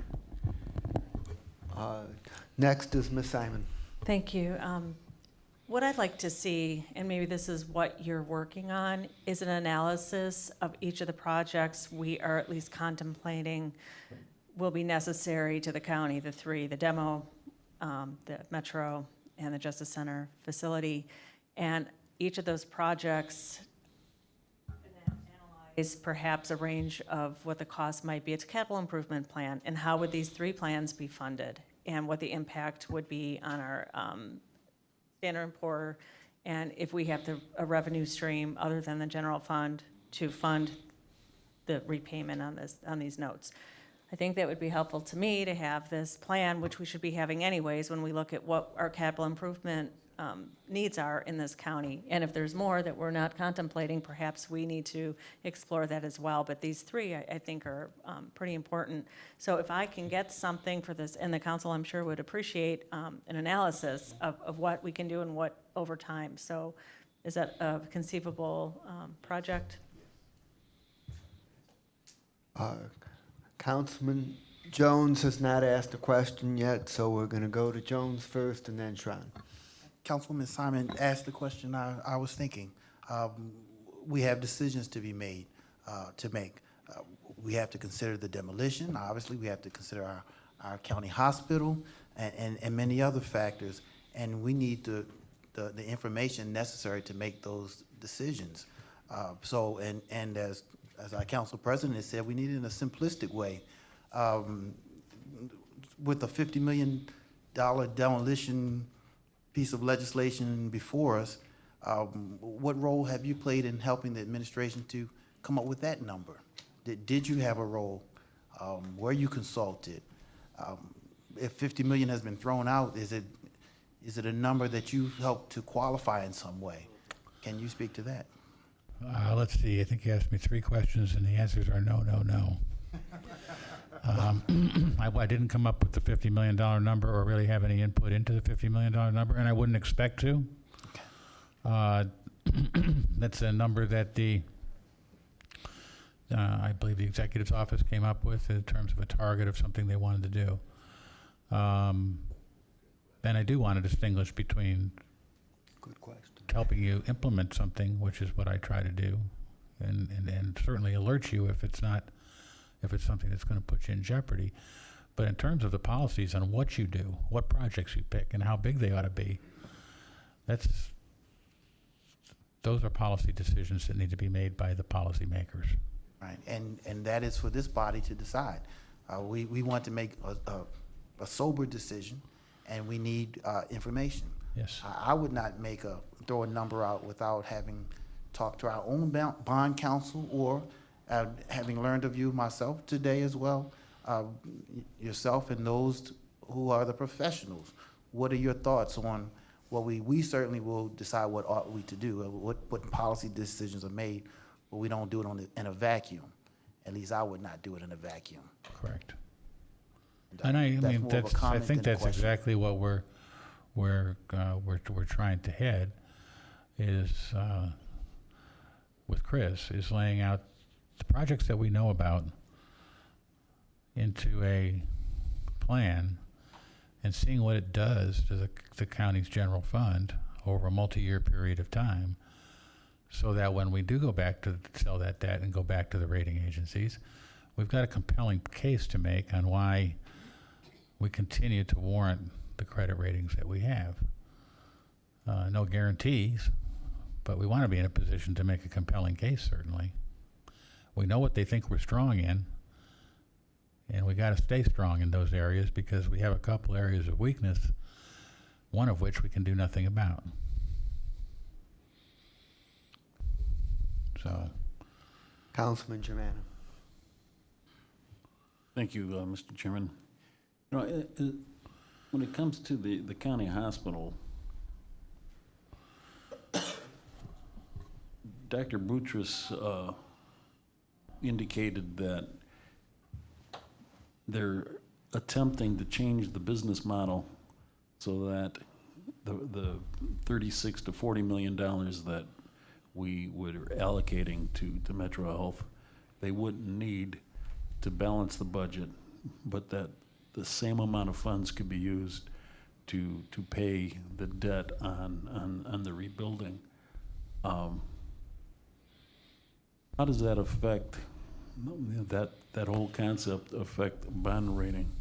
Next is Ms. Simon. Thank you. What I'd like to see, and maybe this is what you're working on, is an analysis of each of the projects we are at least contemplating will be necessary to the county, the 3, the demo, the Metro, and the Justice Center facility. And each of those projects analyze perhaps a range of what the cost might be. It's a capital improvement plan, and how would these 3 plans be funded, and what the impact would be on our Standard & Poor's, and if we have a revenue stream other than the general fund to fund the repayment on these notes. I think that would be helpful to me to have this plan, which we should be having anyways when we look at what our capital improvement needs are in this county. And if there's more that we're not contemplating, perhaps we need to explore that as well. But these 3, I think, are pretty important. So if I can get something for this, and the council, I'm sure, would appreciate an analysis of what we can do and what over time. So is that a conceivable project? Councilman Jones has not asked a question yet, so we're going to go to Jones first and then Sharon. Councilwoman Simon asked the question I was thinking. We have decisions to be made, to make. We have to consider the demolition. Obviously, we have to consider our county hospital and many other factors. And we need the information necessary to make those decisions. And as our council president has said, we need it in a simplistic way. With a $50 million demolition piece of legislation before us, what role have you played in helping the administration to come up with that number? Did you have a role? Were you consulted? If $50 million has been thrown out, is it a number that you helped to qualify in some way? Can you speak to that? Let's see, I think you asked me 3 questions, and the answers are no, no, no. I didn't come up with the $50 million number or really have any input into the $50 million number, and I wouldn't expect to. That's a number that I believe the executive's office came up with in terms of a target of something they wanted to do. And I do want to distinguish between Good question. helping you implement something, which is what I try to do, and certainly alert you if it's something that's going to put you in jeopardy. But in terms of the policies on what you do, what projects you pick, and how big they ought to be, those are policy decisions that need to be made by the policymakers. Right, and that is for this body to decide. We want to make a sober decision, and we need information. Yes. I would not throw a number out without having talked to our own bond counsel or having learned of you myself today as well, yourself and those who are the professionals. What are your thoughts on what we certainly will decide what ought we to do, what policy decisions are made, but we don't do it in a vacuum. At least I would not do it in a vacuum. Correct. And I think that's exactly what we're trying to head is with Chris is laying out the projects that we know about into a plan and seeing what it does to the county's general fund over a multi-year period of time, so that when we do go back to sell that debt and go back to the rating agencies, we've got a compelling case to make on why we continue to warrant the credit ratings that we have. No guarantees, but we want to be in a position to make a compelling case, certainly. We know what they think we're strong in, and we got to stay strong in those areas because we have a couple areas of weakness, one of which we can do nothing about. So, Councilman Germano. Thank you, Mr. Chairman. You know, when it comes to the county hospital, Dr. Boutros indicated that they're attempting to change the business model so that the $36 to $40 million that we were allocating to Metro Health, they wouldn't need to balance the budget, but that the same amount of funds could be used to pay the debt on the rebuilding. How does that affect, that whole concept affect bond rating?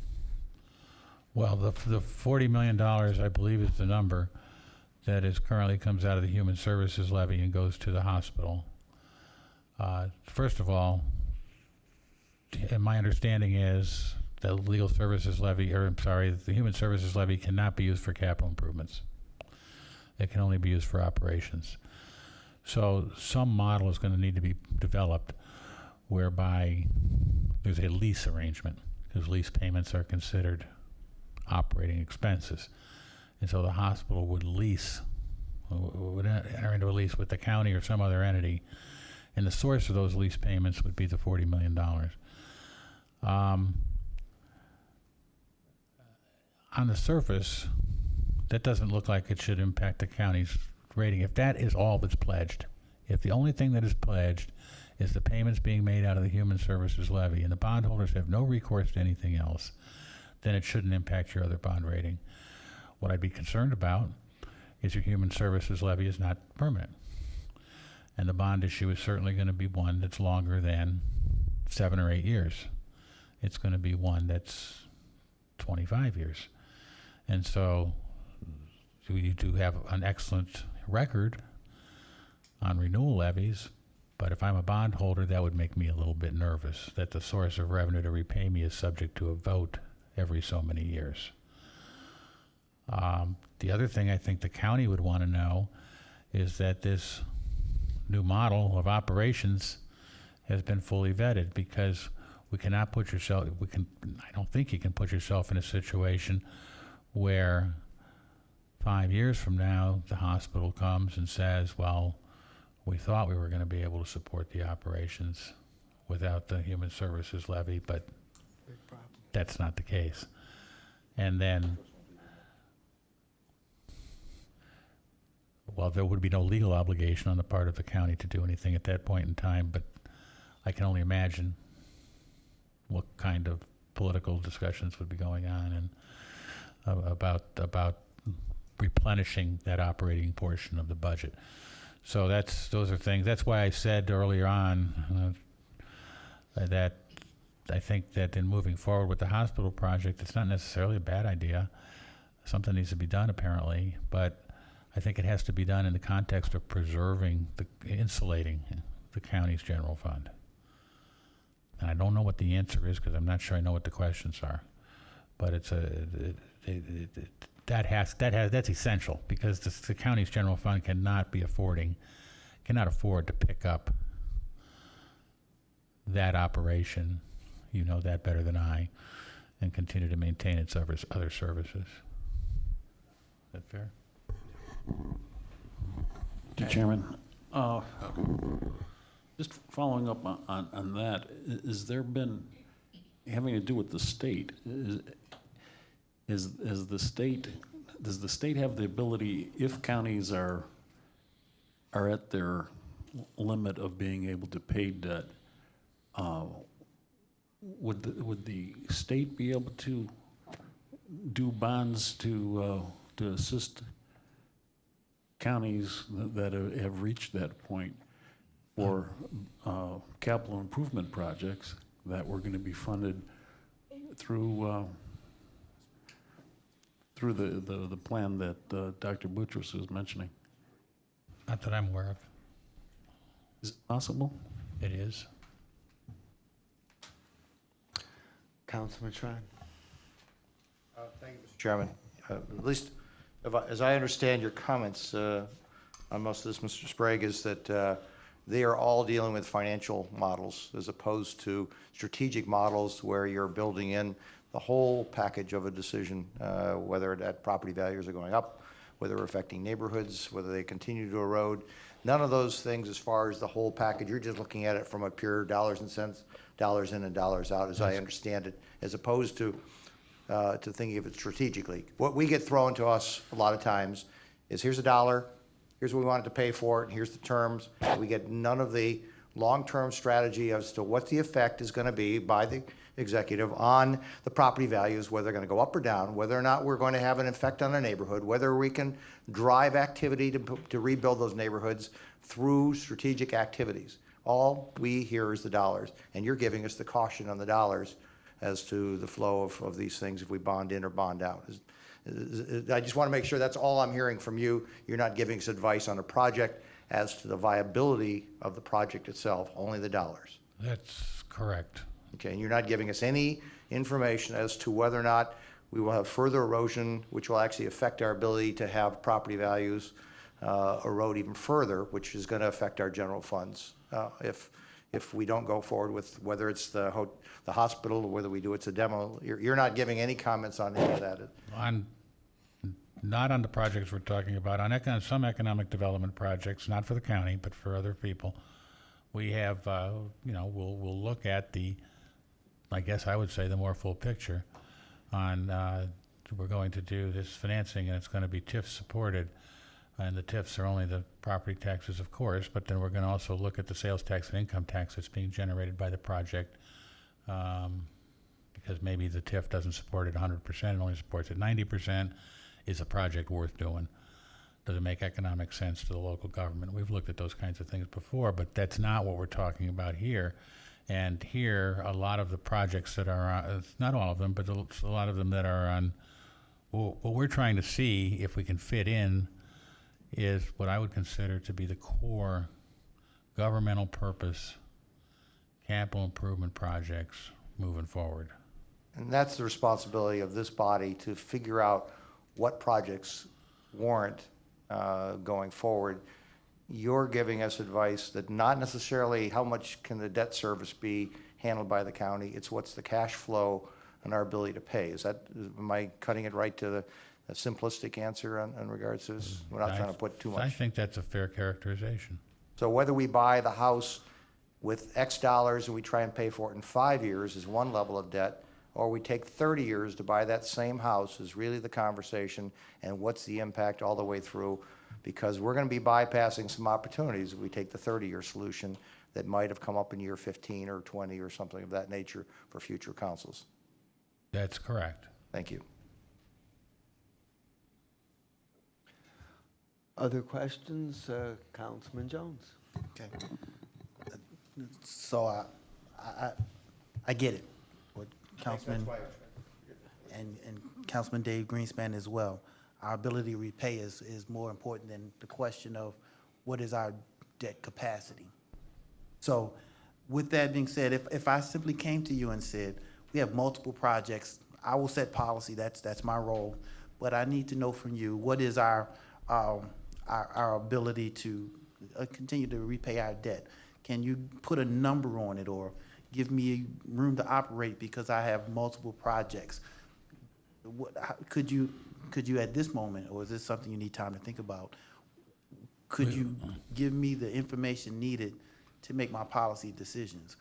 well, the $40 million, I believe, is the number that is currently comes out of the Human Services levy and goes to the hospital. First of all, and my understanding is the legal services levy, or I'm sorry, the human services levy cannot be used for capital improvements. It can only be used for operations. So some model is going to need to be developed whereby there's a lease arrangement, because lease payments are considered operating expenses. And so the hospital would enter into a lease with the county or some other entity, and the source of those lease payments would be the $40 million. On the surface, that doesn't look like it should impact the county's rating. If that is all that's pledged, if the only thing that is pledged is the payments being made out of the Human Services levy and the bondholders have no recourse to anything else, then it shouldn't impact your other bond rating. What I'd be concerned about is your human services levy is not permanent. And the bond issue is certainly going to be one that's longer than 7 or 8 years. It's going to be one that's 25 years. And so you do have an excellent record on renewal levies, but if I'm a bondholder, that would make me a little bit nervous that the source of revenue to repay me is subject to a vote every so many years. The other thing I think the county would want to know is that this new model of operations has been fully vetted, because we cannot put yourself, I don't think you can put yourself in a situation where 5 years from now, the hospital comes and says, well, we thought we were going to be able to support the operations without the human services levy, but that's not the case. And then, well, there would be no legal obligation on the part of the county to do anything at that point in time, but I can only imagine what kind of political discussions would be going on and about replenishing that operating portion of the budget. So those are things. That's why I said earlier on that I think that in moving forward with the hospital project, it's not necessarily a bad idea. Something needs to be done apparently, but I think it has to be done in the context of insulating the county's general fund. And I don't know what the answer is, because I'm not sure I know what the questions are. But that's essential, because the county's general fund cannot afford to pick up that operation, you know that better than I, and continue to maintain its other services. Is that fair? Mr. Chairman, just following up on that, is there been, having to do with the state, does the state have the ability, if counties are at their limit of being able to pay debt, would the state be able to do bonds to assist counties that have reached that point for capital improvement projects that were going to be funded through the plan that Dr. Boutros was mentioning? Not that I'm aware of. Is it possible? It is. Councilman Schrein. Thank you, Mr. Chairman. At least, as I understand your comments on most of this, Mr. Sprague, is that they are all dealing with financial models as opposed to strategic models where you're building in the whole package of a decision, whether that property values are going up, whether they're affecting neighborhoods, whether they continue to erode. None of those things as far as the whole package. You're just looking at it from a pure dollars and cents, dollars in and dollars out, as I understand it, as opposed to thinking of it strategically. What we get thrown to us a lot of times is, here's a dollar, here's what we wanted to pay for it, and here's the terms. We get none of the long-term strategy as to what the effect is going to be by the executive on the property values, whether they're going to go up or down, whether or not we're going to have an effect on a neighborhood, whether we can drive activity to rebuild those neighborhoods through strategic activities. All we hear is the dollars, and you're giving us the caution on the dollars as to the flow of these things if we bond in or bond out. I just want to make sure that's all I'm hearing from you. You're not giving us advice on a project as to the viability of the project itself, only the dollars. That's correct. Okay, and you're not giving us any information as to whether or not we will have further erosion, which will actually affect our ability to have property values erode even further, which is going to affect our general funds if we don't go forward with whether it's the hospital or whether we do it's a demo. You're not giving any comments on any of that. Not on the projects we're talking about. On some economic development projects, not for the county, but for other people, we have, we'll look at I guess I would say the more full picture on, we're going to do this financing and it's going to be TIF supported. And the TIFs are only the property taxes, of course, but then we're going to also look at the sales tax and income tax that's being generated by the project, because maybe the TIF doesn't support it 100%, it only supports it 90%. Is a project worth doing? Does it make economic sense to the local government? We've looked at those kinds of things before, but that's not what we're talking about here. And here, a lot of the projects that are on, not all of them, but a lot of them that are on, well, what we're trying to see if we can fit in is what I would consider to be the core governmental purpose capital improvement projects moving forward. And that's the responsibility of this body, to figure out what projects warrant going forward. You're giving us advice that not necessarily how much can the debt service be handled by the county, it's what's the cash flow and our ability to pay. Am I cutting it right to the simplistic answer in regards to this? We're not trying to put too much. I think that's a fair characterization. So whether we buy the house with X dollars and we try and pay for it in 5 years is one level of debt, or we take 30 years to buy that same house is really the conversation, and what's the impact all the way through? Because we're going to be bypassing some opportunities if we take the 30-year solution that might have come up in year 15 or 20 or something of that nature for future councils. That's correct. Thank you. Other questions? Councilman Jones. Okay. So I get it, what Councilman and Councilman Dave Greenspan as well. Our ability to repay is more important than the question of what is our debt capacity. So with that being said, if I simply came to you and said, we have multiple projects, I will set policy, that's my role, but I need to know from you, what is our ability to continue to repay our debt? Can you put a number on it, or give me room to operate because I have multiple projects? Could you at this moment, or is this something you need time to think about, could you give me the information needed to make my policy decisions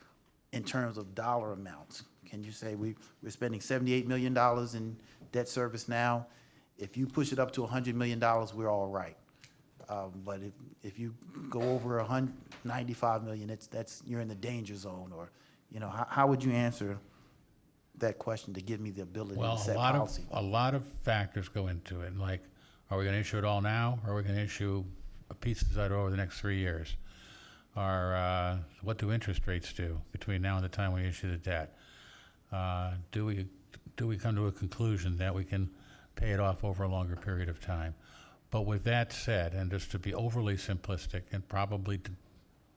in terms of dollar amounts? Can you say we're spending $78 million in debt service now? If you push it up to $100 million, we're all right. But if you go over 195 million, you're in the danger zone. Or, how would you answer that question to give me the ability to set policy? A lot of factors go into it. Like, are we going to issue it all now, or are we going to issue pieces out over the next 3 years? Or what do interest rates do between now and the time we issue the debt? Do we come to a conclusion that we can pay it off over a longer period of time? But with that said, and just to be overly simplistic and probably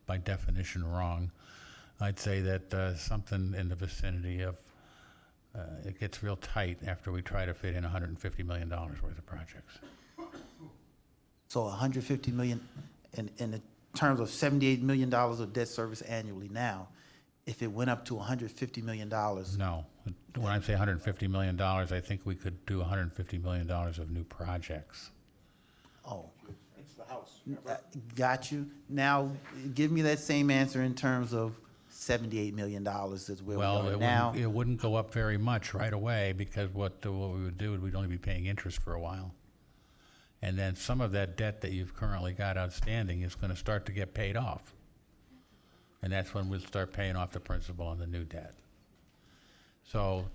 by definition wrong, I'd say that something in the vicinity of, it gets real tight after we try to fit in $150 million worth of projects. So 150 million, in the terms of $78 million of debt service annually now, if it went up to $150 million. No, when I say $150 million, I think we could do $150 million of new projects. Oh. It's the house. Got you. Now, give me that same answer in terms of $78 million is where we are now. It wouldn't go up very much right away, because what we would do is we'd only be paying interest for a while. And then some of that debt that you've currently got outstanding is going to start to get paid off. And that's when we'll start paying off the principal on the new debt. So,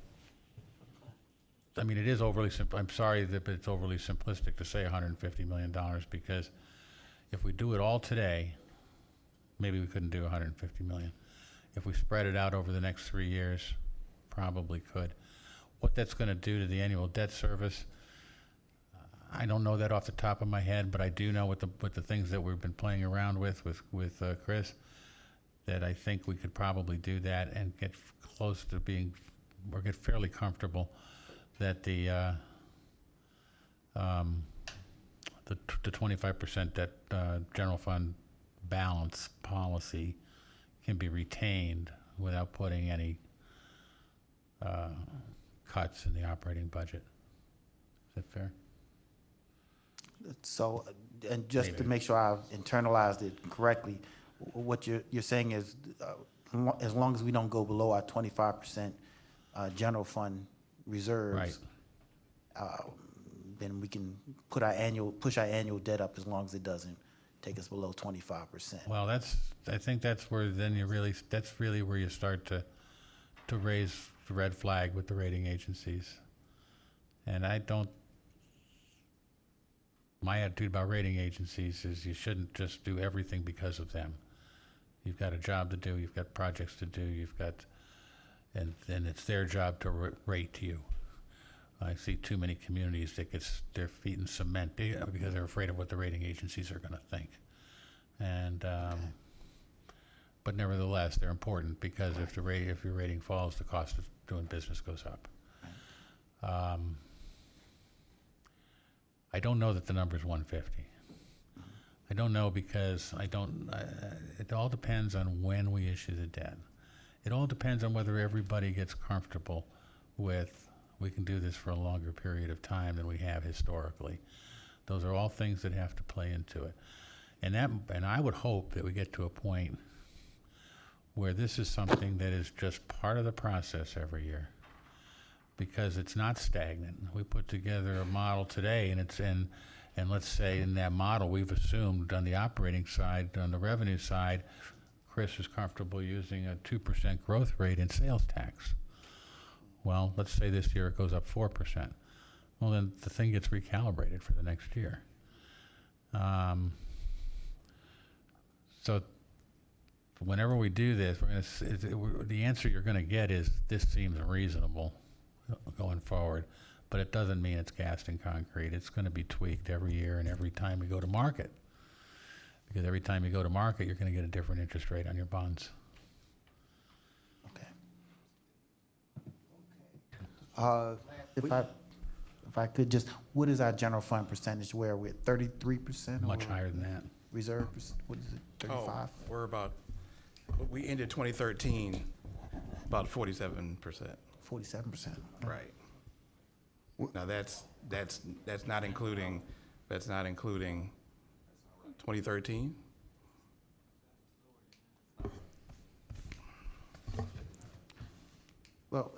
I mean, it is overly simple. I'm sorry that it's overly simplistic to say $150 million, because if we do it all today, maybe we couldn't do $150 million. If we spread it out over the next 3 years, probably could. What that's going to do to the annual debt service, I don't know that off the top of my head, but I do know with the things that we've been playing around with Chris, that I think we could probably do that and get close to being, or get fairly comfortable that the 25% debt general fund balance policy can be retained without putting any cuts in the operating budget. Is that fair? So, and just to make sure I've internalized it correctly, what you're saying is, as long as we don't go below our 25% general fund reserves, then we can push our annual debt up as long as it doesn't take us below 25%. Well, I think that's where then that's really where you start to raise the red flag with the rating agencies. And my attitude about rating agencies is you shouldn't just do everything because of them. You've got a job to do, you've got projects to do, and it's their job to rate you. I see too many communities that get their feet in cement because they're afraid of what the rating agencies are going to think. And but nevertheless, they're important because if your rating falls, the cost of doing business goes up. I don't know that the number is 150. I don't know because it all depends on when we issue the debt. It all depends on whether everybody gets comfortable with, we can do this for a longer period of time than we have historically. Those are all things that have to play into it. And I would hope that we get to a point where this is something that is just part of the process every year, because it's not stagnant. We put together a model today, and let's say in that model we've assumed on the operating side, on the revenue side, Chris is comfortable using a 2% growth rate in sales tax. Well, let's say this year it goes up 4%. Well, then the thing gets recalibrated for the next year. So whenever we do this, the answer you're going to get is this seems reasonable going forward, but it doesn't mean it's cast in concrete. It's going to be tweaked every year and every time we go to market, because every time you go to market, you're going to get a different interest rate on your bonds. Okay. If I could just, what is our general fund percentage? Where we're at 33%? Much higher than that. Reserve, what is it, 35? We're we ended 2013 about 47%. 47%. Right. Now that's not including 2013. Well,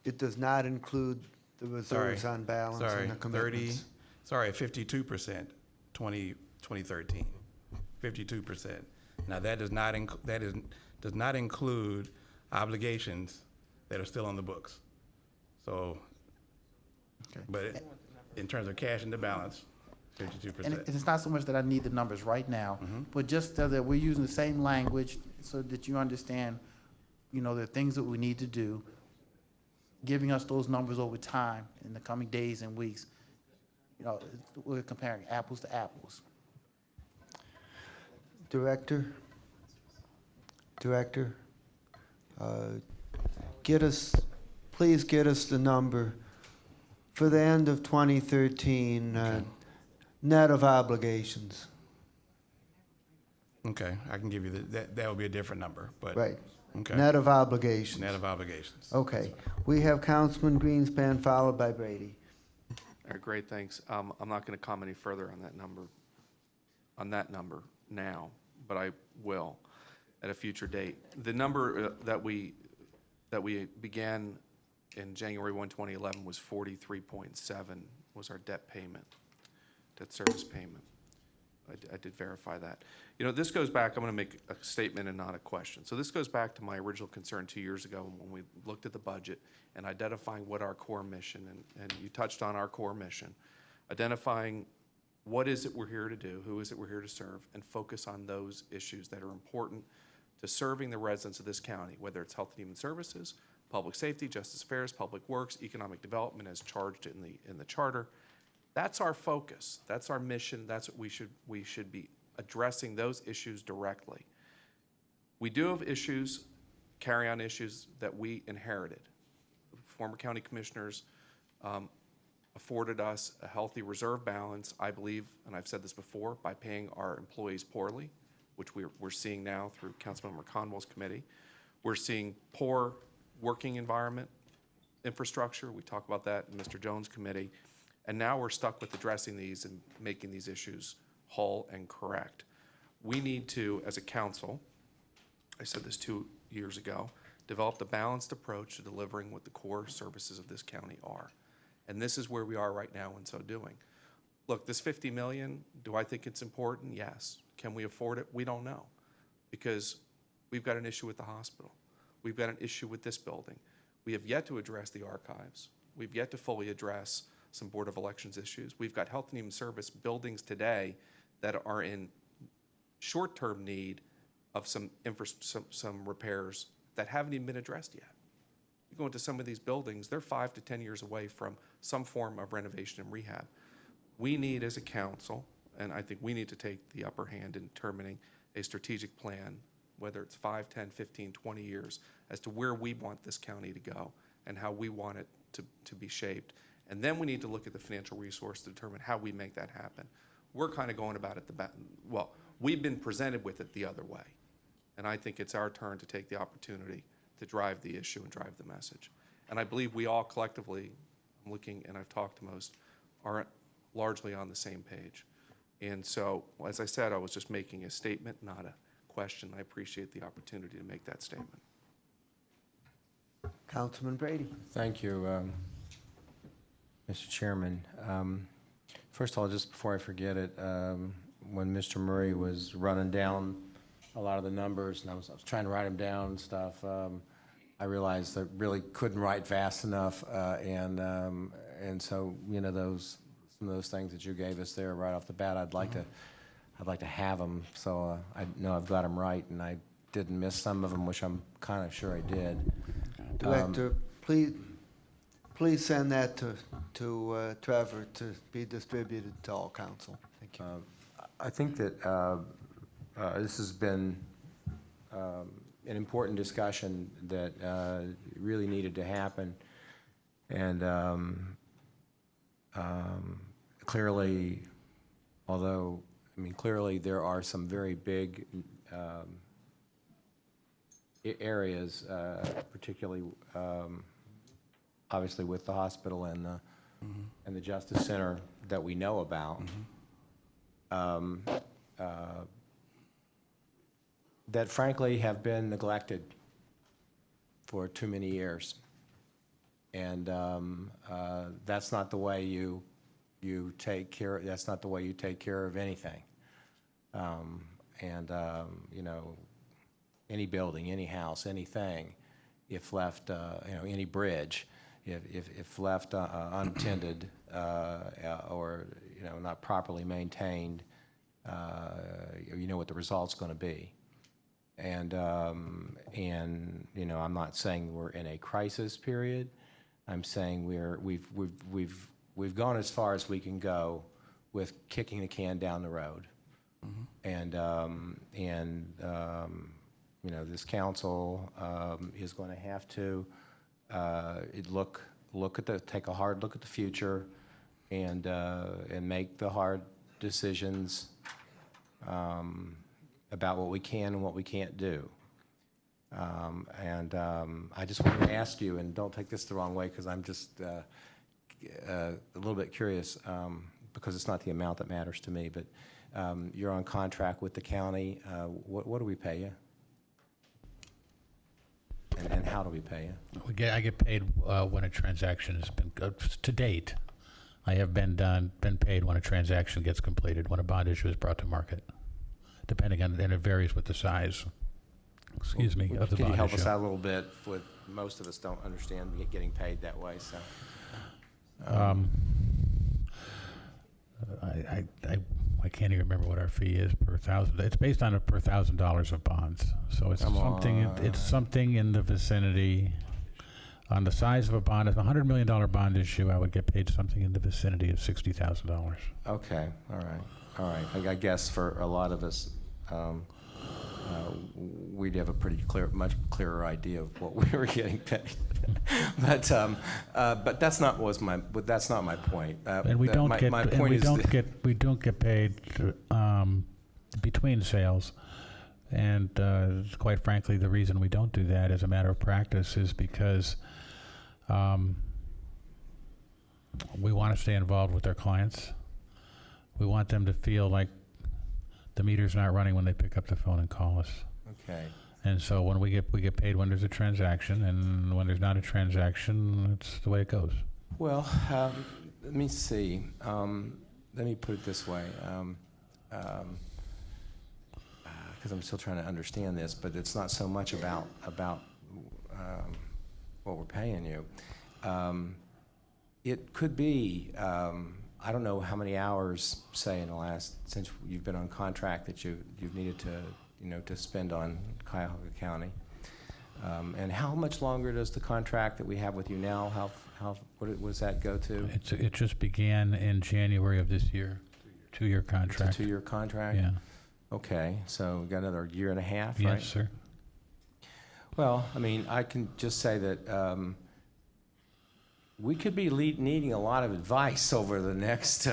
it does not include the reserves on balance and the commitments. 52%, 2013, 52%. Now that does not include obligations that are still on the books. So, Okay. but in terms of cash in the balance, 52%. And it's not so much that I need the numbers right now, but just so that we're using the same language so that you understand, the things that we need to do, giving us those numbers over time in the coming days and weeks. We're comparing apples to apples. Director, please get us the number for the end of 2013, net of obligations. Okay, I can give you that would be a different number, but. Right. Okay. Net of obligations. Net of obligations. Okay. We have Councilman Greenspan followed by Brady. All right, great, thanks. I'm not going to comment any further on that number now, but I will at a future date. The number that we began in January 1, 2011 was 43.7 was our debt service payment. I did verify that. This goes back, I'm going to make a statement and not a question. So this goes back to my original concern 2 years ago when we looked at the budget and identifying what our core mission, and you touched on our core mission, identifying what is it we're here to do, who is it we're here to serve, and focus on those issues that are important to serving the residents of this county, whether it's health and human services, public safety, justice affairs, public works, economic development as charged in the charter. That's our focus. That's our mission. That's what we should be addressing those issues directly. We do have issues, carry-on issues that we inherited. Former county commissioners afforded us a healthy reserve balance, I believe, and I've said this before, by paying our employees poorly, which we're seeing now through Councilmember Conwell's committee. We're seeing poor working environment, infrastructure. We talk about that in Mr. Jones' committee. And now we're stuck with addressing these and making these issues whole and correct. We need to, as a council, I said this 2 years ago, develop a balanced approach to delivering what the core services of this county are. And this is where we are right now in so doing. Look, this $50 million, do I think it's important? Yes. Can we afford it? We don't know, because we've got an issue with the hospital. We've got an issue with this building. We have yet to address the archives. We've yet to fully address some Board of Elections issues. We've got Health and Human Service buildings today that are in short-term need of some repairs that haven't even been addressed yet. You go into some of these buildings, they're 5 to 10 years away from some form of renovation and rehab. We need, as a council, and I think we need to take the upper hand in determining a strategic plan, whether it's 5, 10, 15, 20 years, as to where we want this county to go and how we want it to be shaped. And then we need to look at the financial resource to determine how we make that happen. We're kind of going about it well, we've been presented with it the other way. And I think it's our turn to take the opportunity to drive the issue and drive the message. And I believe we all collectively, I'm looking, and I've talked to most, are largely on the same page. And so, as I said, I was just making a statement, not a question. I appreciate the opportunity to make that statement. Councilman Brady. Thank you, Mr. Chairman. First of all, just before I forget it, when Mr. Murray was running down a lot of the numbers, and I was trying to write them down and stuff, I realized I really couldn't write fast enough, and so, you know, some of those things that you gave us there right off the bat, I'd like to have them, so I know I've got them right, and I didn't miss some of them, which I'm kind of sure I did. Director, please send that to Trevor to be distributed to all council. Thank you. I think that this has been an important discussion that really needed to happen, and clearly, although, I mean, clearly there are some very big areas, particularly obviously with the hospital and the Justice Center that we know about, that frankly have been neglected for too many years. And that's not the way you take care, that's not the way you take care of anything. You know, any building, any house, anything, if left, you know, any bridge, if left unattended or, you know, not properly maintained, you know what the result's going to be. And you know, I'm not saying we're in a crisis period. I'm saying we've gone as far as we can go with kicking the can down the road. And you know, this council is going to have to take a hard look at the future and make the hard decisions about what we can and what we can't do. I just wanted to ask you, and don't take this the wrong way, because I'm just a little bit curious, because it's not the amount that matters to me, but you're on contract with the county. What do we pay you? And how do we pay you? I get paid when a transaction has been, to date, I have been paid when a transaction gets completed, when a bond issue is brought to market, depending on, and it varies with the size, excuse me, of the bond issue. Can you help us out a little bit? With most of us don't understand getting paid that way, so. I can't even remember what our fee is per thousand. It's based on per $1,000 of bonds, so it's something in the vicinity. On the size of a bond, if a $100 million bond issue, I would get paid something in the vicinity of $60,000. Okay, all right. I guess for a lot of us, we'd have a pretty much clearer idea of what we were getting paid. But that's not my point. And we don't get paid between sales. And quite frankly, the reason we don't do that as a matter of practice is because we want to stay involved with our clients. We want them to feel like the meter's not running when they pick up the phone and call us. Okay. And so when we get paid when there's a transaction, and when there's not a transaction, it's the way it goes. Well, let me see. Let me put it this way. Because I'm still trying to understand this, but it's not so much about what we're paying you. It could be, I don't know how many hours, say, in the last, since you've been on contract that you've needed to, to spend on Cuyahoga County. And how much longer does the contract that we have with you now, what does that go to? It just began in January of this year. 2-year contract. It's a 2-year contract? Yeah. Okay, so we got another year and a half, right? Yes, sir. Well, I mean, I can just say that we could be needing a lot of advice over the next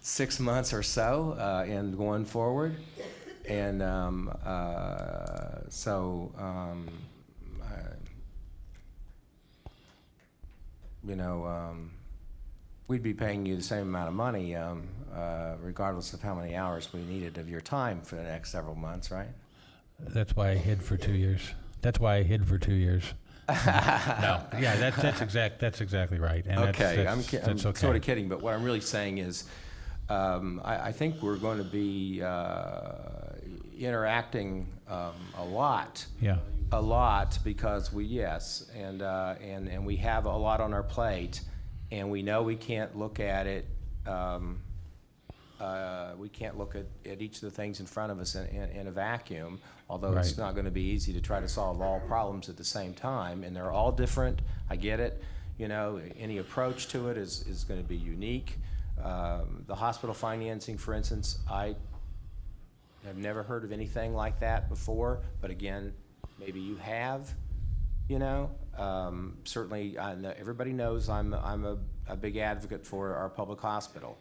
6 months or so and going forward. And we'd be paying you the same amount of money regardless of how many hours we needed of your time for the next several months, right? That's why I hid for 2 years. That's why I hid for 2 years. No, yeah, that's exactly right. And Okay, that's I'm okay. sort of kidding, but what I'm really saying is, I think we're going to be interacting a lot. Yeah. A lot because we we have a lot on our plate, and we know we can't look at it. We can't look at each of the things in front of us in a vacuum, although it's Right. not going to be easy to try to solve all problems at the same time, and they're all different. I get it. Any approach to it is going to be unique. The hospital financing, for instance, I have never heard of anything like that before, but again, maybe you have. Certainly, I know, everybody knows I'm a big advocate for our public hospital.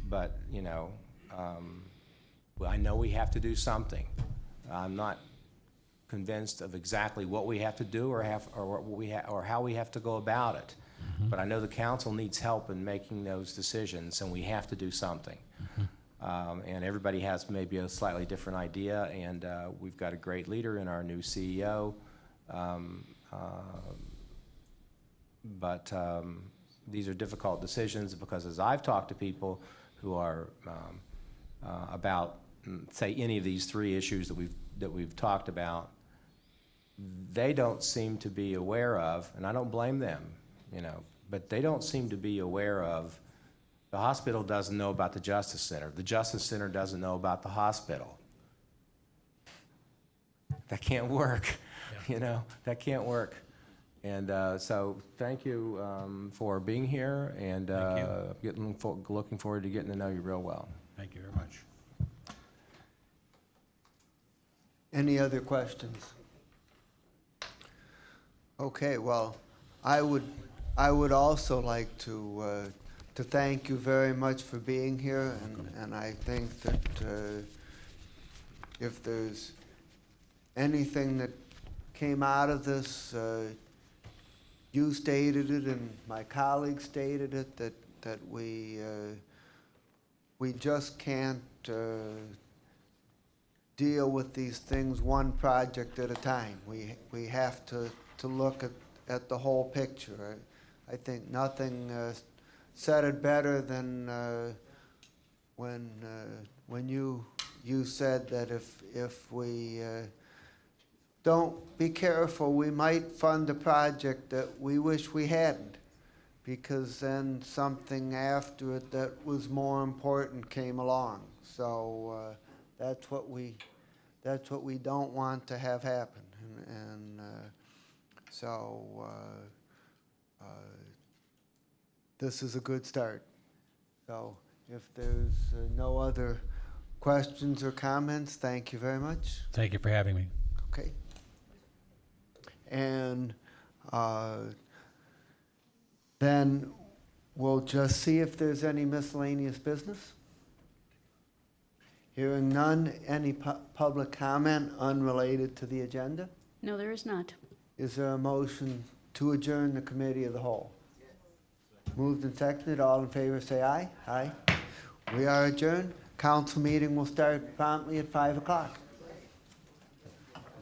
But I know we have to do something. I'm not convinced of exactly what we have to do or how we have to go about it. Mm-hmm. But I know the council needs help in making those decisions, and we have to do something. Mm-hmm. And everybody has maybe a slightly different idea, and we've got a great leader in our new CEO. But these are difficult decisions because as I've talked to people who are about, say, any of these 3 issues that we've talked about, they don't seem to be aware of, and I don't blame them, but they don't seem to be aware of, the hospital doesn't know about the Justice Center. The Justice Center doesn't know about the hospital. That can't work, that can't work. And so thank you for being here, and looking forward to getting to know you real well. Thank you very much. Any other questions? Okay, well, I would also like to thank you very much for being here, and I think that if there's anything that came out of this, you stated it and my colleague stated it, that we just can't deal with these things one project at a time. We have to look at the whole picture. I think nothing said it better than when you said that if we don't be careful, we might fund a project that we wish we hadn't, because then something after it that was more important came along. So that's what we don't want to have happen, and so this is a good start. So if there's no other questions or comments, thank you very much. Thank you for having me. Okay. And then we'll just see if there's any miscellaneous business. Hearing none, any public comment unrelated to the agenda? No, there is not. Is there a motion to adjourn the committee of the whole? Moved and seconded, all in favor say aye. Aye. We are adjourned. Council meeting will start promptly at 5 o'clock.